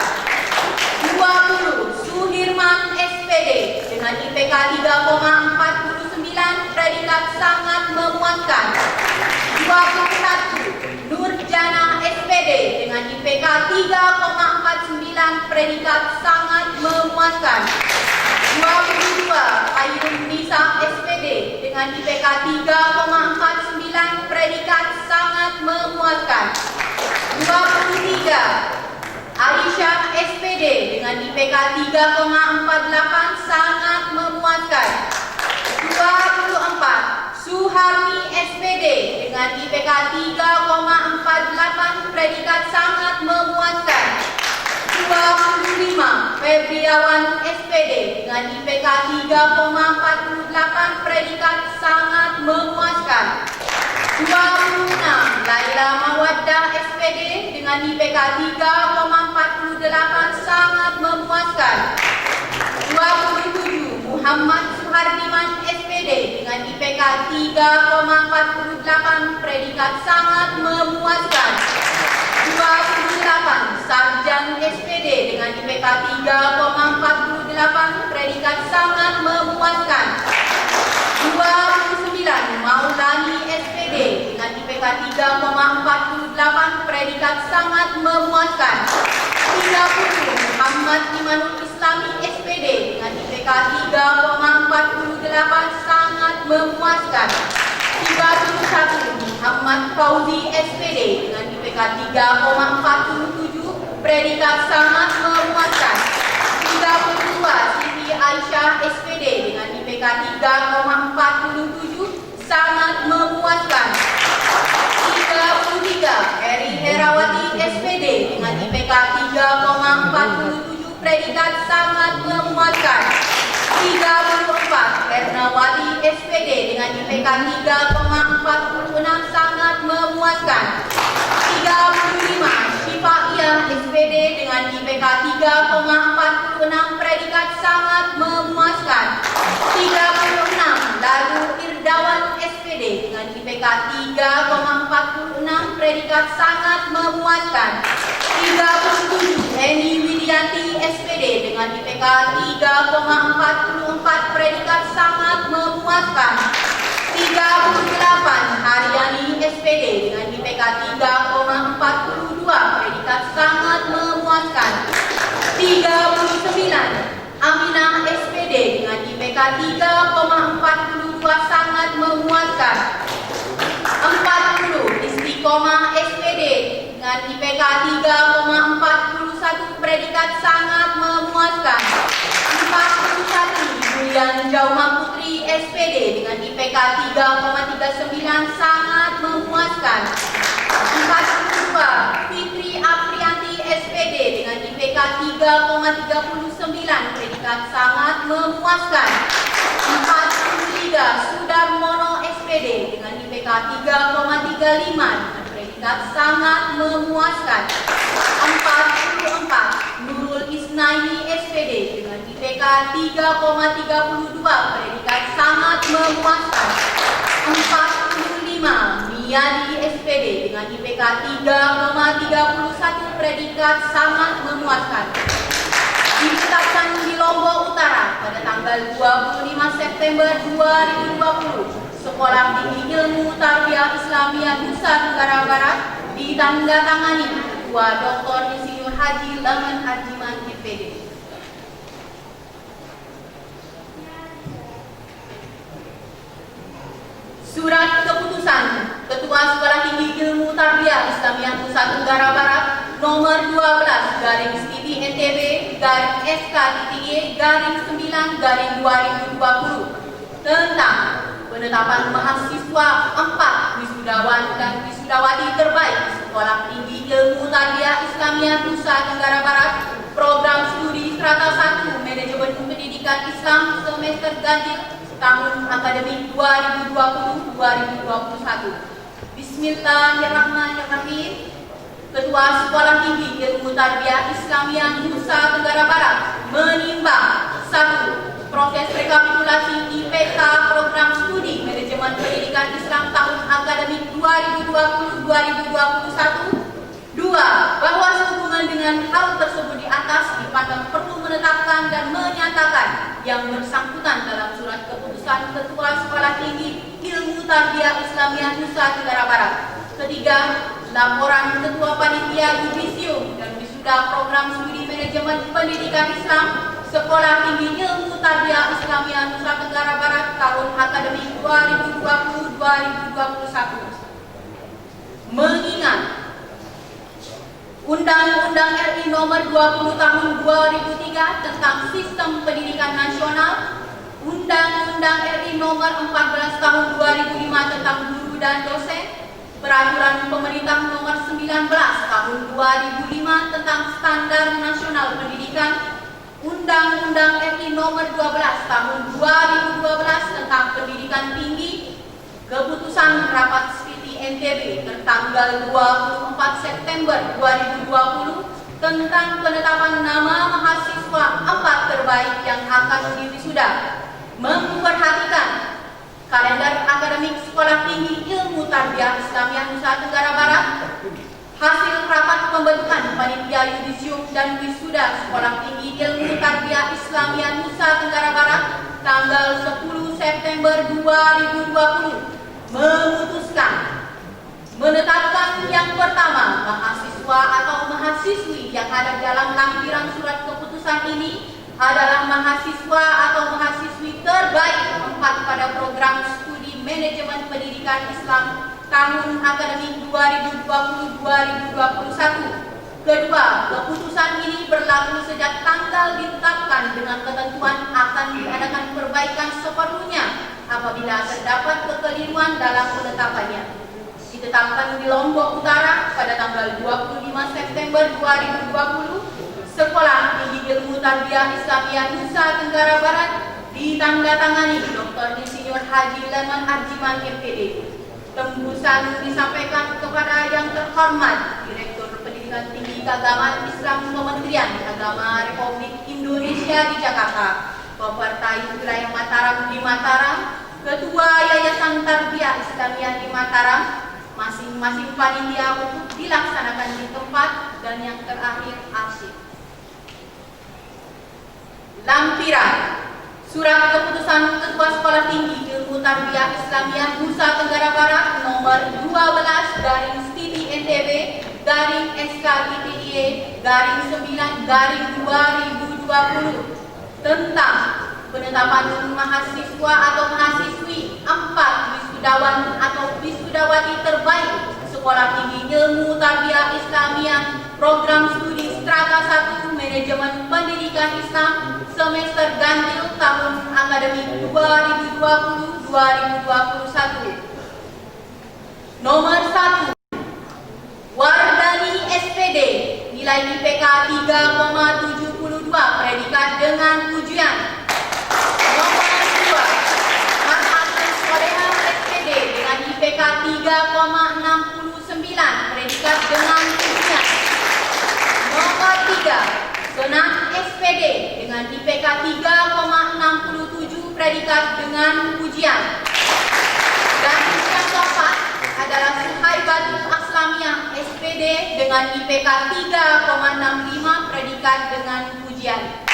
20. Suhirman SPD dengan IPK 3,49 predikat sangat memuaskan. 21. Nurjana SPD dengan IPK 3,49 predikat sangat memuaskan. 22. Khairun Nisa SPD dengan IPK 3,49 predikat sangat memuaskan. 23. Aisyah SPD dengan IPK 3,48 sangat memuaskan. 24. Suharmi SPD dengan IPK 3,48 predikat sangat memuaskan. 25. Febriawan SPD dengan IPK 3,48 predikat sangat memuaskan. 26. Laila Mawaddah SPD dengan IPK 3,48 sangat memuaskan. 27. Muhammad Suhardiman SPD dengan IPK 3,48 predikat sangat memuaskan. 28. Sarjan SPD dengan IPK 3,48 predikat sangat memuaskan. 29. Maulani SPD dengan IPK 3,48 predikat sangat memuaskan. 30. Muhammad Imanul Islami SPD dengan IPK 3,48 sangat memuaskan. 31. Muhammad Fauzi SPD dengan IPK 3,47 predikat sangat memuaskan. 32. Siti Aisyah SPD dengan IPK 3,47 sangat memuaskan. 33. Eri Herawati SPD dengan IPK 3,47 predikat sangat memuaskan. 34. Ernawati SPD dengan IPK 3,46 sangat memuaskan. 35. Syifaiyah SPD dengan IPK 3,46 predikat sangat memuaskan. 36. Lalu Irdawan SPD dengan IPK 3,46 predikat sangat memuaskan. 37. Heni Widianti SPD dengan IPK 3,44 predikat sangat memuaskan. 38. Haryani SPD dengan IPK 3,42 predikat sangat memuaskan. 39. Aminah SPD dengan IPK 3,42 sangat memuaskan. 40. Istiqomah SPD dengan IPK 3,41 predikat sangat memuaskan. 41. Julian Jauma Putri SPD dengan IPK 3,39 sangat memuaskan. 42. Fitri Aprianti SPD dengan IPK 3,39 predikat sangat memuaskan. 43. Sudarmono SPD dengan IPK 3,35 dengan predikat sangat memuaskan. 44. Nurul Isnaini SPD dengan IPK 3,32 predikat sangat memuaskan. 45. Miyadi SPD dengan IPK 3,31 predikat sangat memuaskan. Ditetapkan di Lombok Utara pada tanggal 25 September 2020, Sekolah Tinggi Ilmu Tarbiyah Islamiyah Nusa Tenggara Barat ditandatangani Ketua Dr. Insinyur Haji Laman Arjiman MPD. Surat Keputusan Ketua Sekolah Tinggi Ilmu Tarbiyah Islamiyah Nusa Tenggara Barat nomor 12/SK-TE/9/2020 tentang penetapan mahasiswa 4 wisudawan dan wisudawati terbaik Sekolah Tinggi Ilmu Tarbiyah Islamiyah Nusa Tenggara Barat program studi strata 1 Manajemen Pendidikan Islam semester ganjil tahun akademik 2020-2021. Bismillahirrahmanirrahim. Ketua Sekolah Tinggi Ilmu Tarbiyah Islamiyah Nusa Tenggara Barat menimbang 1. Proses rekapitulasi IPK program studi Manajemen Pendidikan Islam tahun akademik 2020-2021. 2. Bahwa sehubungan dengan hal tersebut di atas dipandang perlu menetapkan dan menyatakan yang bersangkutan dalam surat keputusan Ketua Sekolah Tinggi Ilmu Tarbiyah Islamiyah Nusa Tenggara Barat. 3. Laporan Ketua Panitia Yudisium dan Wisuda Program Studi Manajemen Pendidikan Islam Sekolah Tinggi Ilmu Tarbiyah Islamiyah Nusa Tenggara Barat tahun akademik 2020-2021. Mengingat Undang-Undang RI Nomor 20 Tahun 2003 tentang Sistem Pendidikan Nasional, Undang-Undang RI Nomor 14 Tahun 2005 tentang Guru dan Dosen, Peraturan Pemerintah Nomor 19 Tahun 2005 tentang Standar Nasional Pendidikan, Undang-Undang RI Nomor 12 Tahun 2012 tentang Pendidikan Tinggi, Keputusan Rapat NTB tertanggal 24 September 2020 tentang penetapan nama mahasiswa 4 terbaik yang akan diwisuda, memperhatikan kalender akademik Sekolah Tinggi Ilmu Tarbiyah Islamiyah Nusa Tenggara Barat, hasil rapat pembentukan panitia yudisium dan wisuda Sekolah Tinggi Ilmu Tarbiyah Islamiyah Nusa Tenggara Barat tanggal 10 September 2020 memutuskan menetapkan yang pertama, mahasiswa atau mahasiswi yang ada dalam lampiran surat keputusan ini adalah mahasiswa atau mahasiswi terbaik 4 pada program studi Manajemen Pendidikan Islam tahun akademik 2020-2021. Kedua, keputusan ini berlaku sejak tanggal ditetapkan dengan ketentuan akan diadakan perbaikan seperlunya apabila terdapat kekeliruan dalam penetapannya. Ditetapkan di Lombok Utara pada tanggal 25 September 2020, Sekolah Tinggi Ilmu Tarbiyah Islamiyah Nusa Tenggara Barat ditandatangani Dr. Insinyur Haji Laman Arjiman MPD. Tembusan disampaikan kepada yang terhormat Direktur Pendidikan Tinggi Keagamaan Islam Kementerian Agama Republik Indonesia di Jakarta, Pemerintah Wilayah Mataram di Mataram, Ketua Yayasan Tarbiyah Islamiyah di Mataram, masing-masing panitia untuk dilaksanakan di tempat, dan yang terakhir arsip. Lampiran Surat Keputusan Ketua Sekolah Tinggi Ilmu Tarbiyah Islamiyah Nusa Tenggara Barat nomor 12/SK-TE/9/2020 tentang penetapan mahasiswa atau mahasiswi 4 wisudawan atau wisudawati terbaik Sekolah Tinggi Ilmu Tarbiyah Islamiyah program studi strata 1 Manajemen Pendidikan Islam semester ganjil tahun akademik 2020-2021. Nomor 1, Wardani SPD, nilai IPK 3,72, predikat dengan ujian. Nomor 2, Marhatul Soleha SPD dengan IPK 3,69, predikat dengan ujian. Nomor 3, Senat SPD dengan IPK 3,67, predikat dengan ujian. Dan yang keempat adalah Suhaibatul Aslamiyah SPD dengan IPK 3,65, predikat dengan ujian.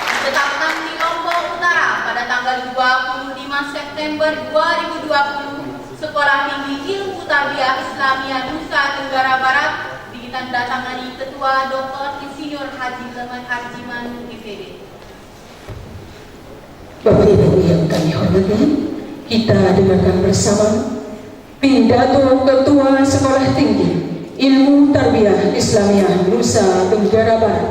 Ditetapkan di Lombok Utara pada tanggal 25 September 2020, Sekolah Tinggi Ilmu Tarbiyah Islamiyah Nusa Tenggara Barat ditandatangani Ketua Dr. Insinyur Haji Leman Arjiman MPD. Bapak Ibu yang kami hormati, kita dengarkan bersama pidato Ketua Sekolah Tinggi Ilmu Tarbiyah Islamiyah Nusa Tenggara Barat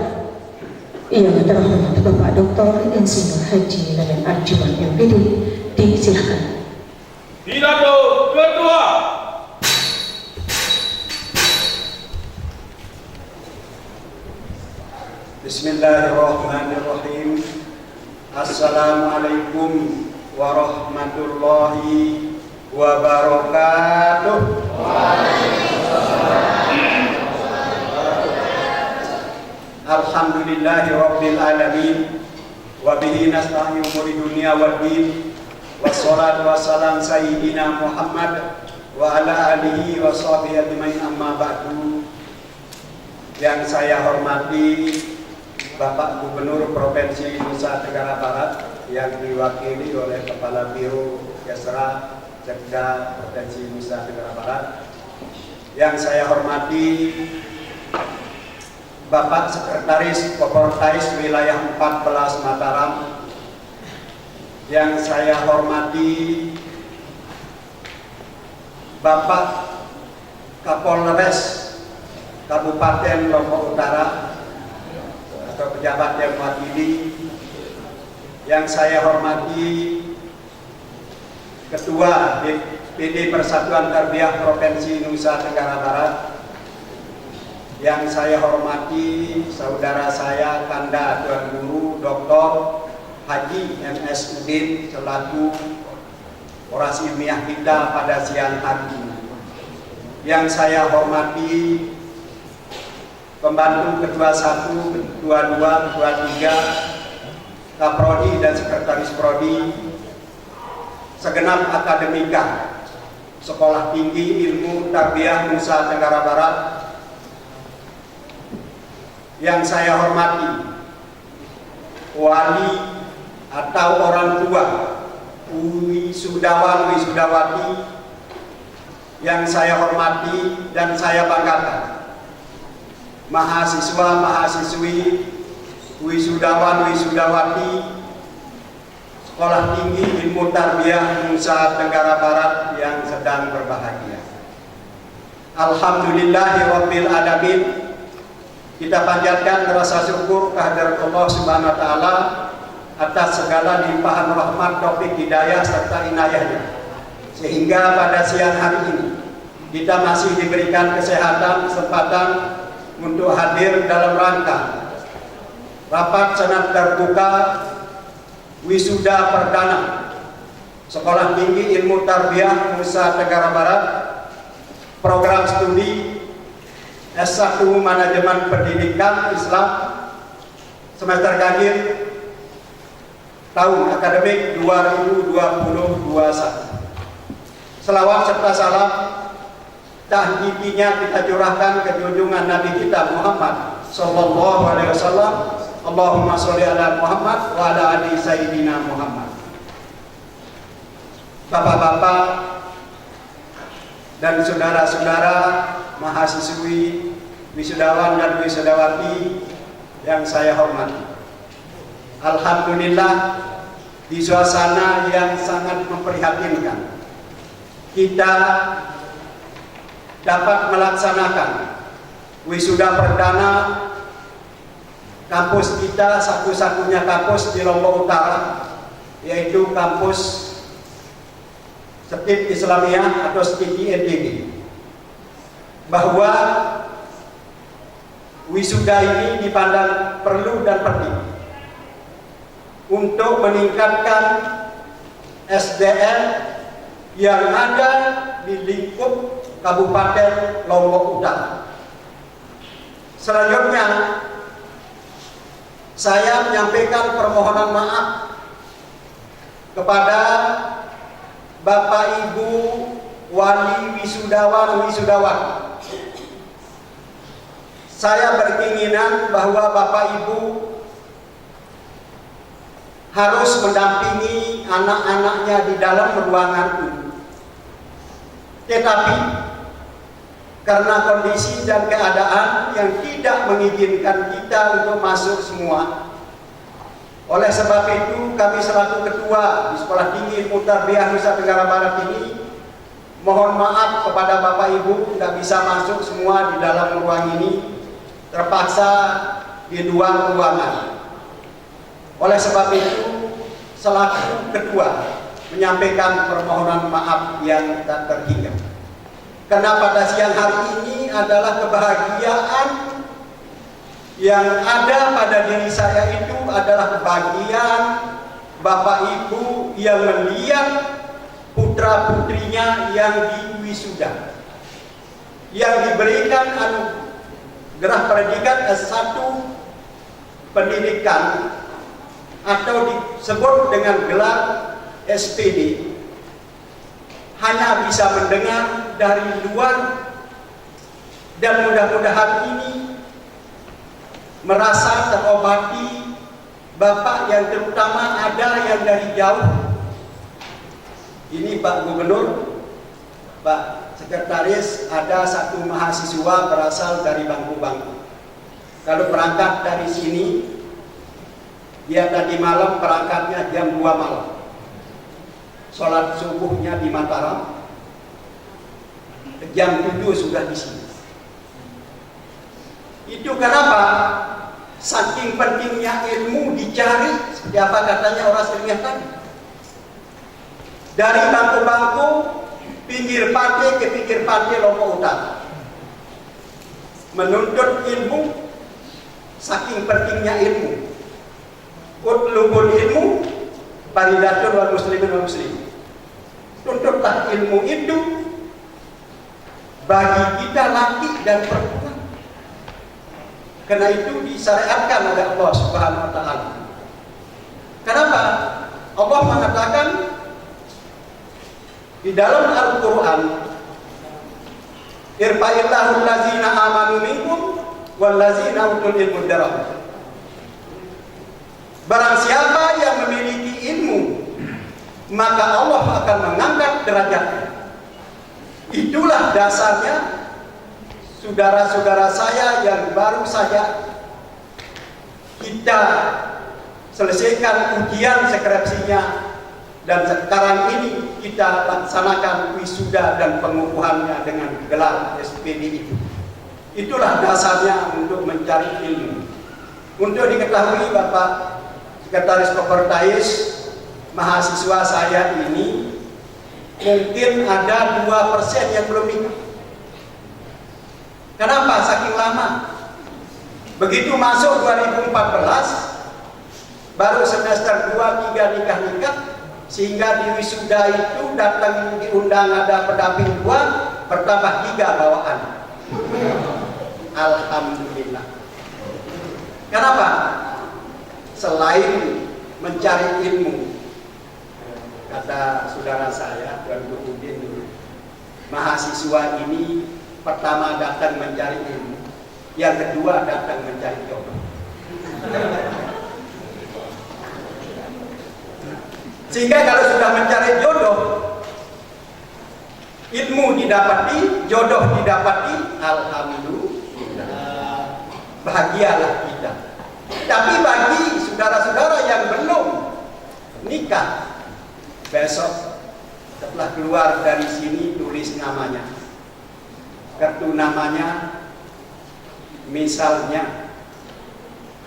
yang terhormat Bapak Dr. Insinyur Haji Leman Arjiman MPD. Disilakan. Pidato Ketua. Bismillahirrahmanirrahim. Assalamualaikum warahmatullahi wabarakatuh. Alhamdulillahi rabbil alamin. Wa bihi nasta'inu umuri dunya waddin. Wassalatu wassalam sayyidina Muhammad wa ala alihi wa sahbihi ajmain, amma ba'du. Yang saya hormati Bapak Gubernur Provinsi Nusa Tenggara Barat yang diwakili oleh Kepala Biro Kesra Sekda Provinsi Nusa Tenggara Barat. Yang saya hormati Bapak Sekretaris Kopertais Wilayah 14 Mataram. Yang saya hormati Bapak Kapolres Kabupaten Lombok Utara atau pejabat yang mewakili. Yang saya hormati Ketua DPD Persatuan Tarbiyah Provinsi Nusa Tenggara Barat. Yang saya hormati saudara saya Kanda Tuan Guru Dr. Haji MS Udin selaku orasi ilmiah kita pada siang hari ini. Yang saya hormati pembantu Ketua 1, Ketua 2, Ketua 3, Kaprodi dan Sekretaris Prodi, segenap akademika Sekolah Tinggi Ilmu Tarbiyah Nusa Tenggara Barat. Yang saya hormati wali atau orang tua, wisudawan, wisudawati yang saya hormati dan saya banggakan, mahasiswa, mahasiswi, wisudawan, wisudawati Sekolah Tinggi Ilmu Tarbiyah Nusa Tenggara Barat yang sedang berbahagia. Alhamdulillahirabbil alamin. Kita panjatkan rasa syukur kehadirat Allah Subhanahu wa taala atas segala limpahan rahmat, taufik, hidayah serta inayahnya, sehingga pada siang hari ini kita masih diberikan kesehatan, kesempatan untuk hadir dalam rangka rapat senat terbuka wisuda perdana Sekolah Tinggi Ilmu Tarbiyah Nusa Tenggara Barat, program studi S1 Manajemen Pendidikan Islam semester ganjil tahun akademik 2020-21. Selawat serta salam tahdidinya kita curahkan ke junjungan Nabi kita Muhammad sallallahu alaihi wasallam. Allahumma sholli ala Muhammad wa ala ali sayyidina Muhammad. Bapak-bapak dan saudara-saudara mahasiswi, wisudawan dan wisudawati yang saya hormati. Alhamdulillah, di suasana yang sangat memprihatinkan, kita dapat melaksanakan wisuda perdana kampus kita, satu-satunya kampus di Lombok Utara, yaitu kampus STIP Islamiyah atau STIP INTB. Bahwa wisuda ini dipandang perlu dan penting untuk meningkatkan SDM yang ada di lingkup Kabupaten Lombok Utara. Selanjutnya, saya menyampaikan permohonan maaf kepada Bapak Ibu wali wisudawan wisudawati. Saya berkeinginan bahwa Bapak Ibu harus mendampingi anak-anaknya di dalam ruangan ini. Tetapi karena kondisi dan keadaan yang tidak mengizinkan kita untuk masuk semua. Oleh sebab itu, kami selaku ketua di Sekolah Tinggi Ilmu Tarbiyah Nusa Tenggara Barat ini mohon maaf kepada Bapak Ibu tidak bisa masuk semua di dalam ruang ini, terpaksa di dua ruangan. Oleh sebab itu, selaku ketua menyampaikan permohonan maaf yang tak terhingga. Karena pada siang hari ini adalah kebahagiaan yang ada pada diri saya itu adalah kebahagiaan Bapak Ibu yang melihat putra-putrinya yang diwisuda, yang diberikan anugerah predikat S1 pendidikan atau disebut dengan gelar SPD, hanya bisa mendengar dari luar, dan mudah-mudahan ini merasa terobati. Bapak yang terutama ada yang dari jauh. Ini Pak Gubernur, Pak Sekretaris, ada satu mahasiswa berasal dari Bangku-Bangku. Kalau berangkat dari sini, dia tadi malam berangkatnya jam 2 malam. Sholat subuhnya di Mataram, jam 7 sudah di sini. Itu kenapa? Saking pentingnya ilmu dicari, seperti apa katanya orang ilmiah tadi. Dari Bangku-Bangku, pinggir pantai ke pinggir pantai Lombok Utara, menuntut ilmu. Saking pentingnya ilmu. Utlubul ilmu faridatun wal muslimin wal muslim. Tuntutlah ilmu itu bagi kita laki dan perempuan. Karena itu disyariatkan oleh Allah Subhanahu wa taala. Kenapa? Allah mengatakan di dalam Al-Qur'an, irfa'illahu allazina amanu minkum wallazina utul ilmu darajat. Barang siapa yang memiliki ilmu, maka Allah akan mengangkat derajatnya. Itulah dasarnya saudara-saudara saya yang baru saja kita selesaikan ujian skripsinya, dan sekarang ini kita laksanakan wisuda dan pengukuhannya dengan gelar SPD itu. Itulah dasarnya untuk mencari ilmu. Untuk diketahui Bapak Sekretaris Kopertais, mahasiswa saya ini mungkin ada 2% yang belum nikah. Kenapa? Saking lama. Begitu masuk 2014, baru semester 2-3 nikah-nikah, sehingga di wisuda itu datang diundang ada pendamping 2, bertambah 3 bawaan. Alhamdulillah. Kenapa? Selain mencari ilmu, kata saudara saya Tuan Gubernur dulu, mahasiswa ini pertama datang mencari ilmu, yang kedua datang mencari jodoh. Sehingga kalau sudah mencari jodoh, ilmu didapati, jodoh didapati, alhamdulillah, bahagialah kita. Tapi bagi saudara-saudara yang belum nikah, besok setelah keluar dari sini tulis namanya, kartu namanya, misalnya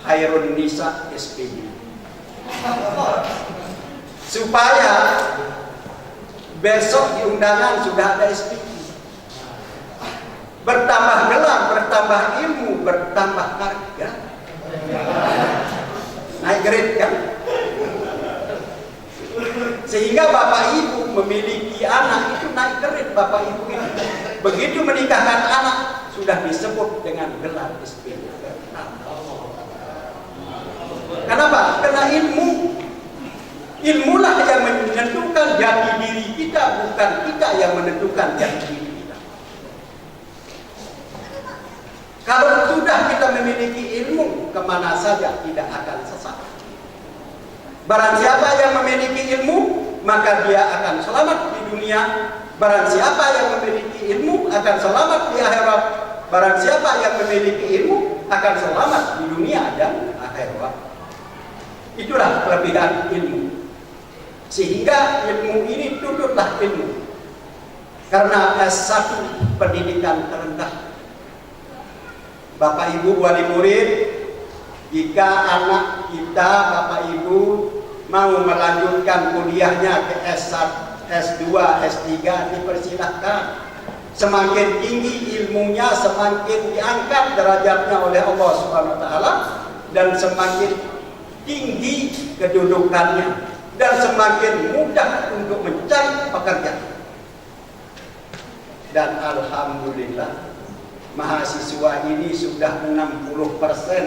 Khairun Nisa SPD, supaya besok di undangan sudah ada SPD. Bertambah gelar, bertambah ilmu, bertambah harga, naik grade kan. Sehingga Bapak Ibu memiliki anak itu naik grade Bapak Ibu ini. Begitu menikahkan anak sudah disebut dengan gelar SPD. Kenapa? Karena ilmulah yang menentukan jati diri kita, bukan kita yang menentukan jati diri kita. Kalau sudah kita memiliki ilmu, kemana saja tidak akan sesat. Barang siapa yang memiliki ilmu, maka dia akan selamat di dunia. Barang siapa yang memiliki ilmu akan selamat di akhirat. akhirat. Barang siapa yang memiliki ilmu akan selamat di dunia dan akhirat. Itulah kelebihan ilmu. Sehingga ilmu ini tutuplah ilmu. Karena S1 pendidikan terendah. Bapak Ibu wali murid, jika anak kita Bapak Ibu mau melanjutkan kuliahnya ke S1, S2, S3 dipersilahkan. Semakin tinggi ilmunya, semakin diangkat derajatnya oleh Allah Subhanahu wa taala dan semakin tinggi kedudukannya dan semakin mudah untuk mencari pekerjaan. Dan alhamdulillah mahasiswa ini sudah 60%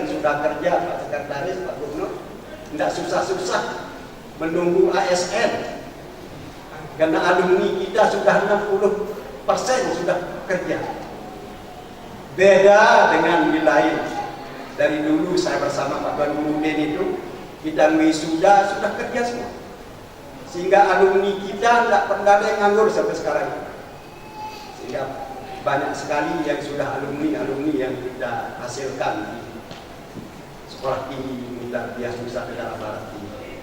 sudah kerja, Pak Sekretaris, Pak Gubernur. Tidak susah-susah menunggu ASN. Karena alumni kita sudah 60% sudah kerja. Beda dengan di lain. Dari dulu saya bersama Pak Tuan Guru Den itu, kita wisuda sudah kerja semua. Sehingga alumni kita tidak pernah ada yang nganggur sampai sekarang. Sehingga banyak sekali yang sudah alumni yang kita hasilkan di sekolah tinggi Mutarbiah Nusa Tenggara Barat ini.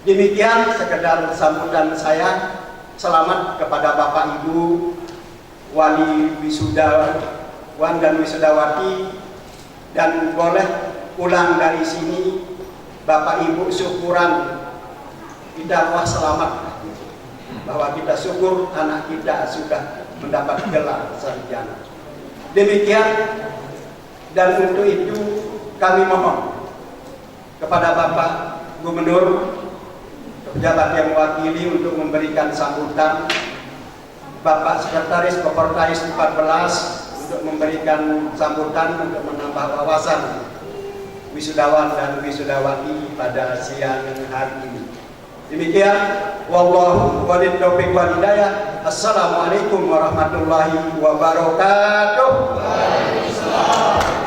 Demikian sekedar sambutan saya. Selamat kepada Bapak Ibu wali wisudawan dan wisudawati, dan boleh pulang dari sini Bapak Ibu syukuran kita wah selamat bahwa kita syukur anak kita sudah mendapat gelar sarjana. Demikian, dan untuk itu kami mohon kepada Bapak Gubernur, pejabat yang mewakili untuk memberikan sambutan, Bapak Sekretaris Kopertais 14 untuk memberikan sambutan untuk menambah wawasan wisudawan dan wisudawati pada siang hari ini. Demikian, wallahu walid taufiq wal hidayah. Assalamualaikum warahmatullahi wabarakatuh. Waalaikumsalam.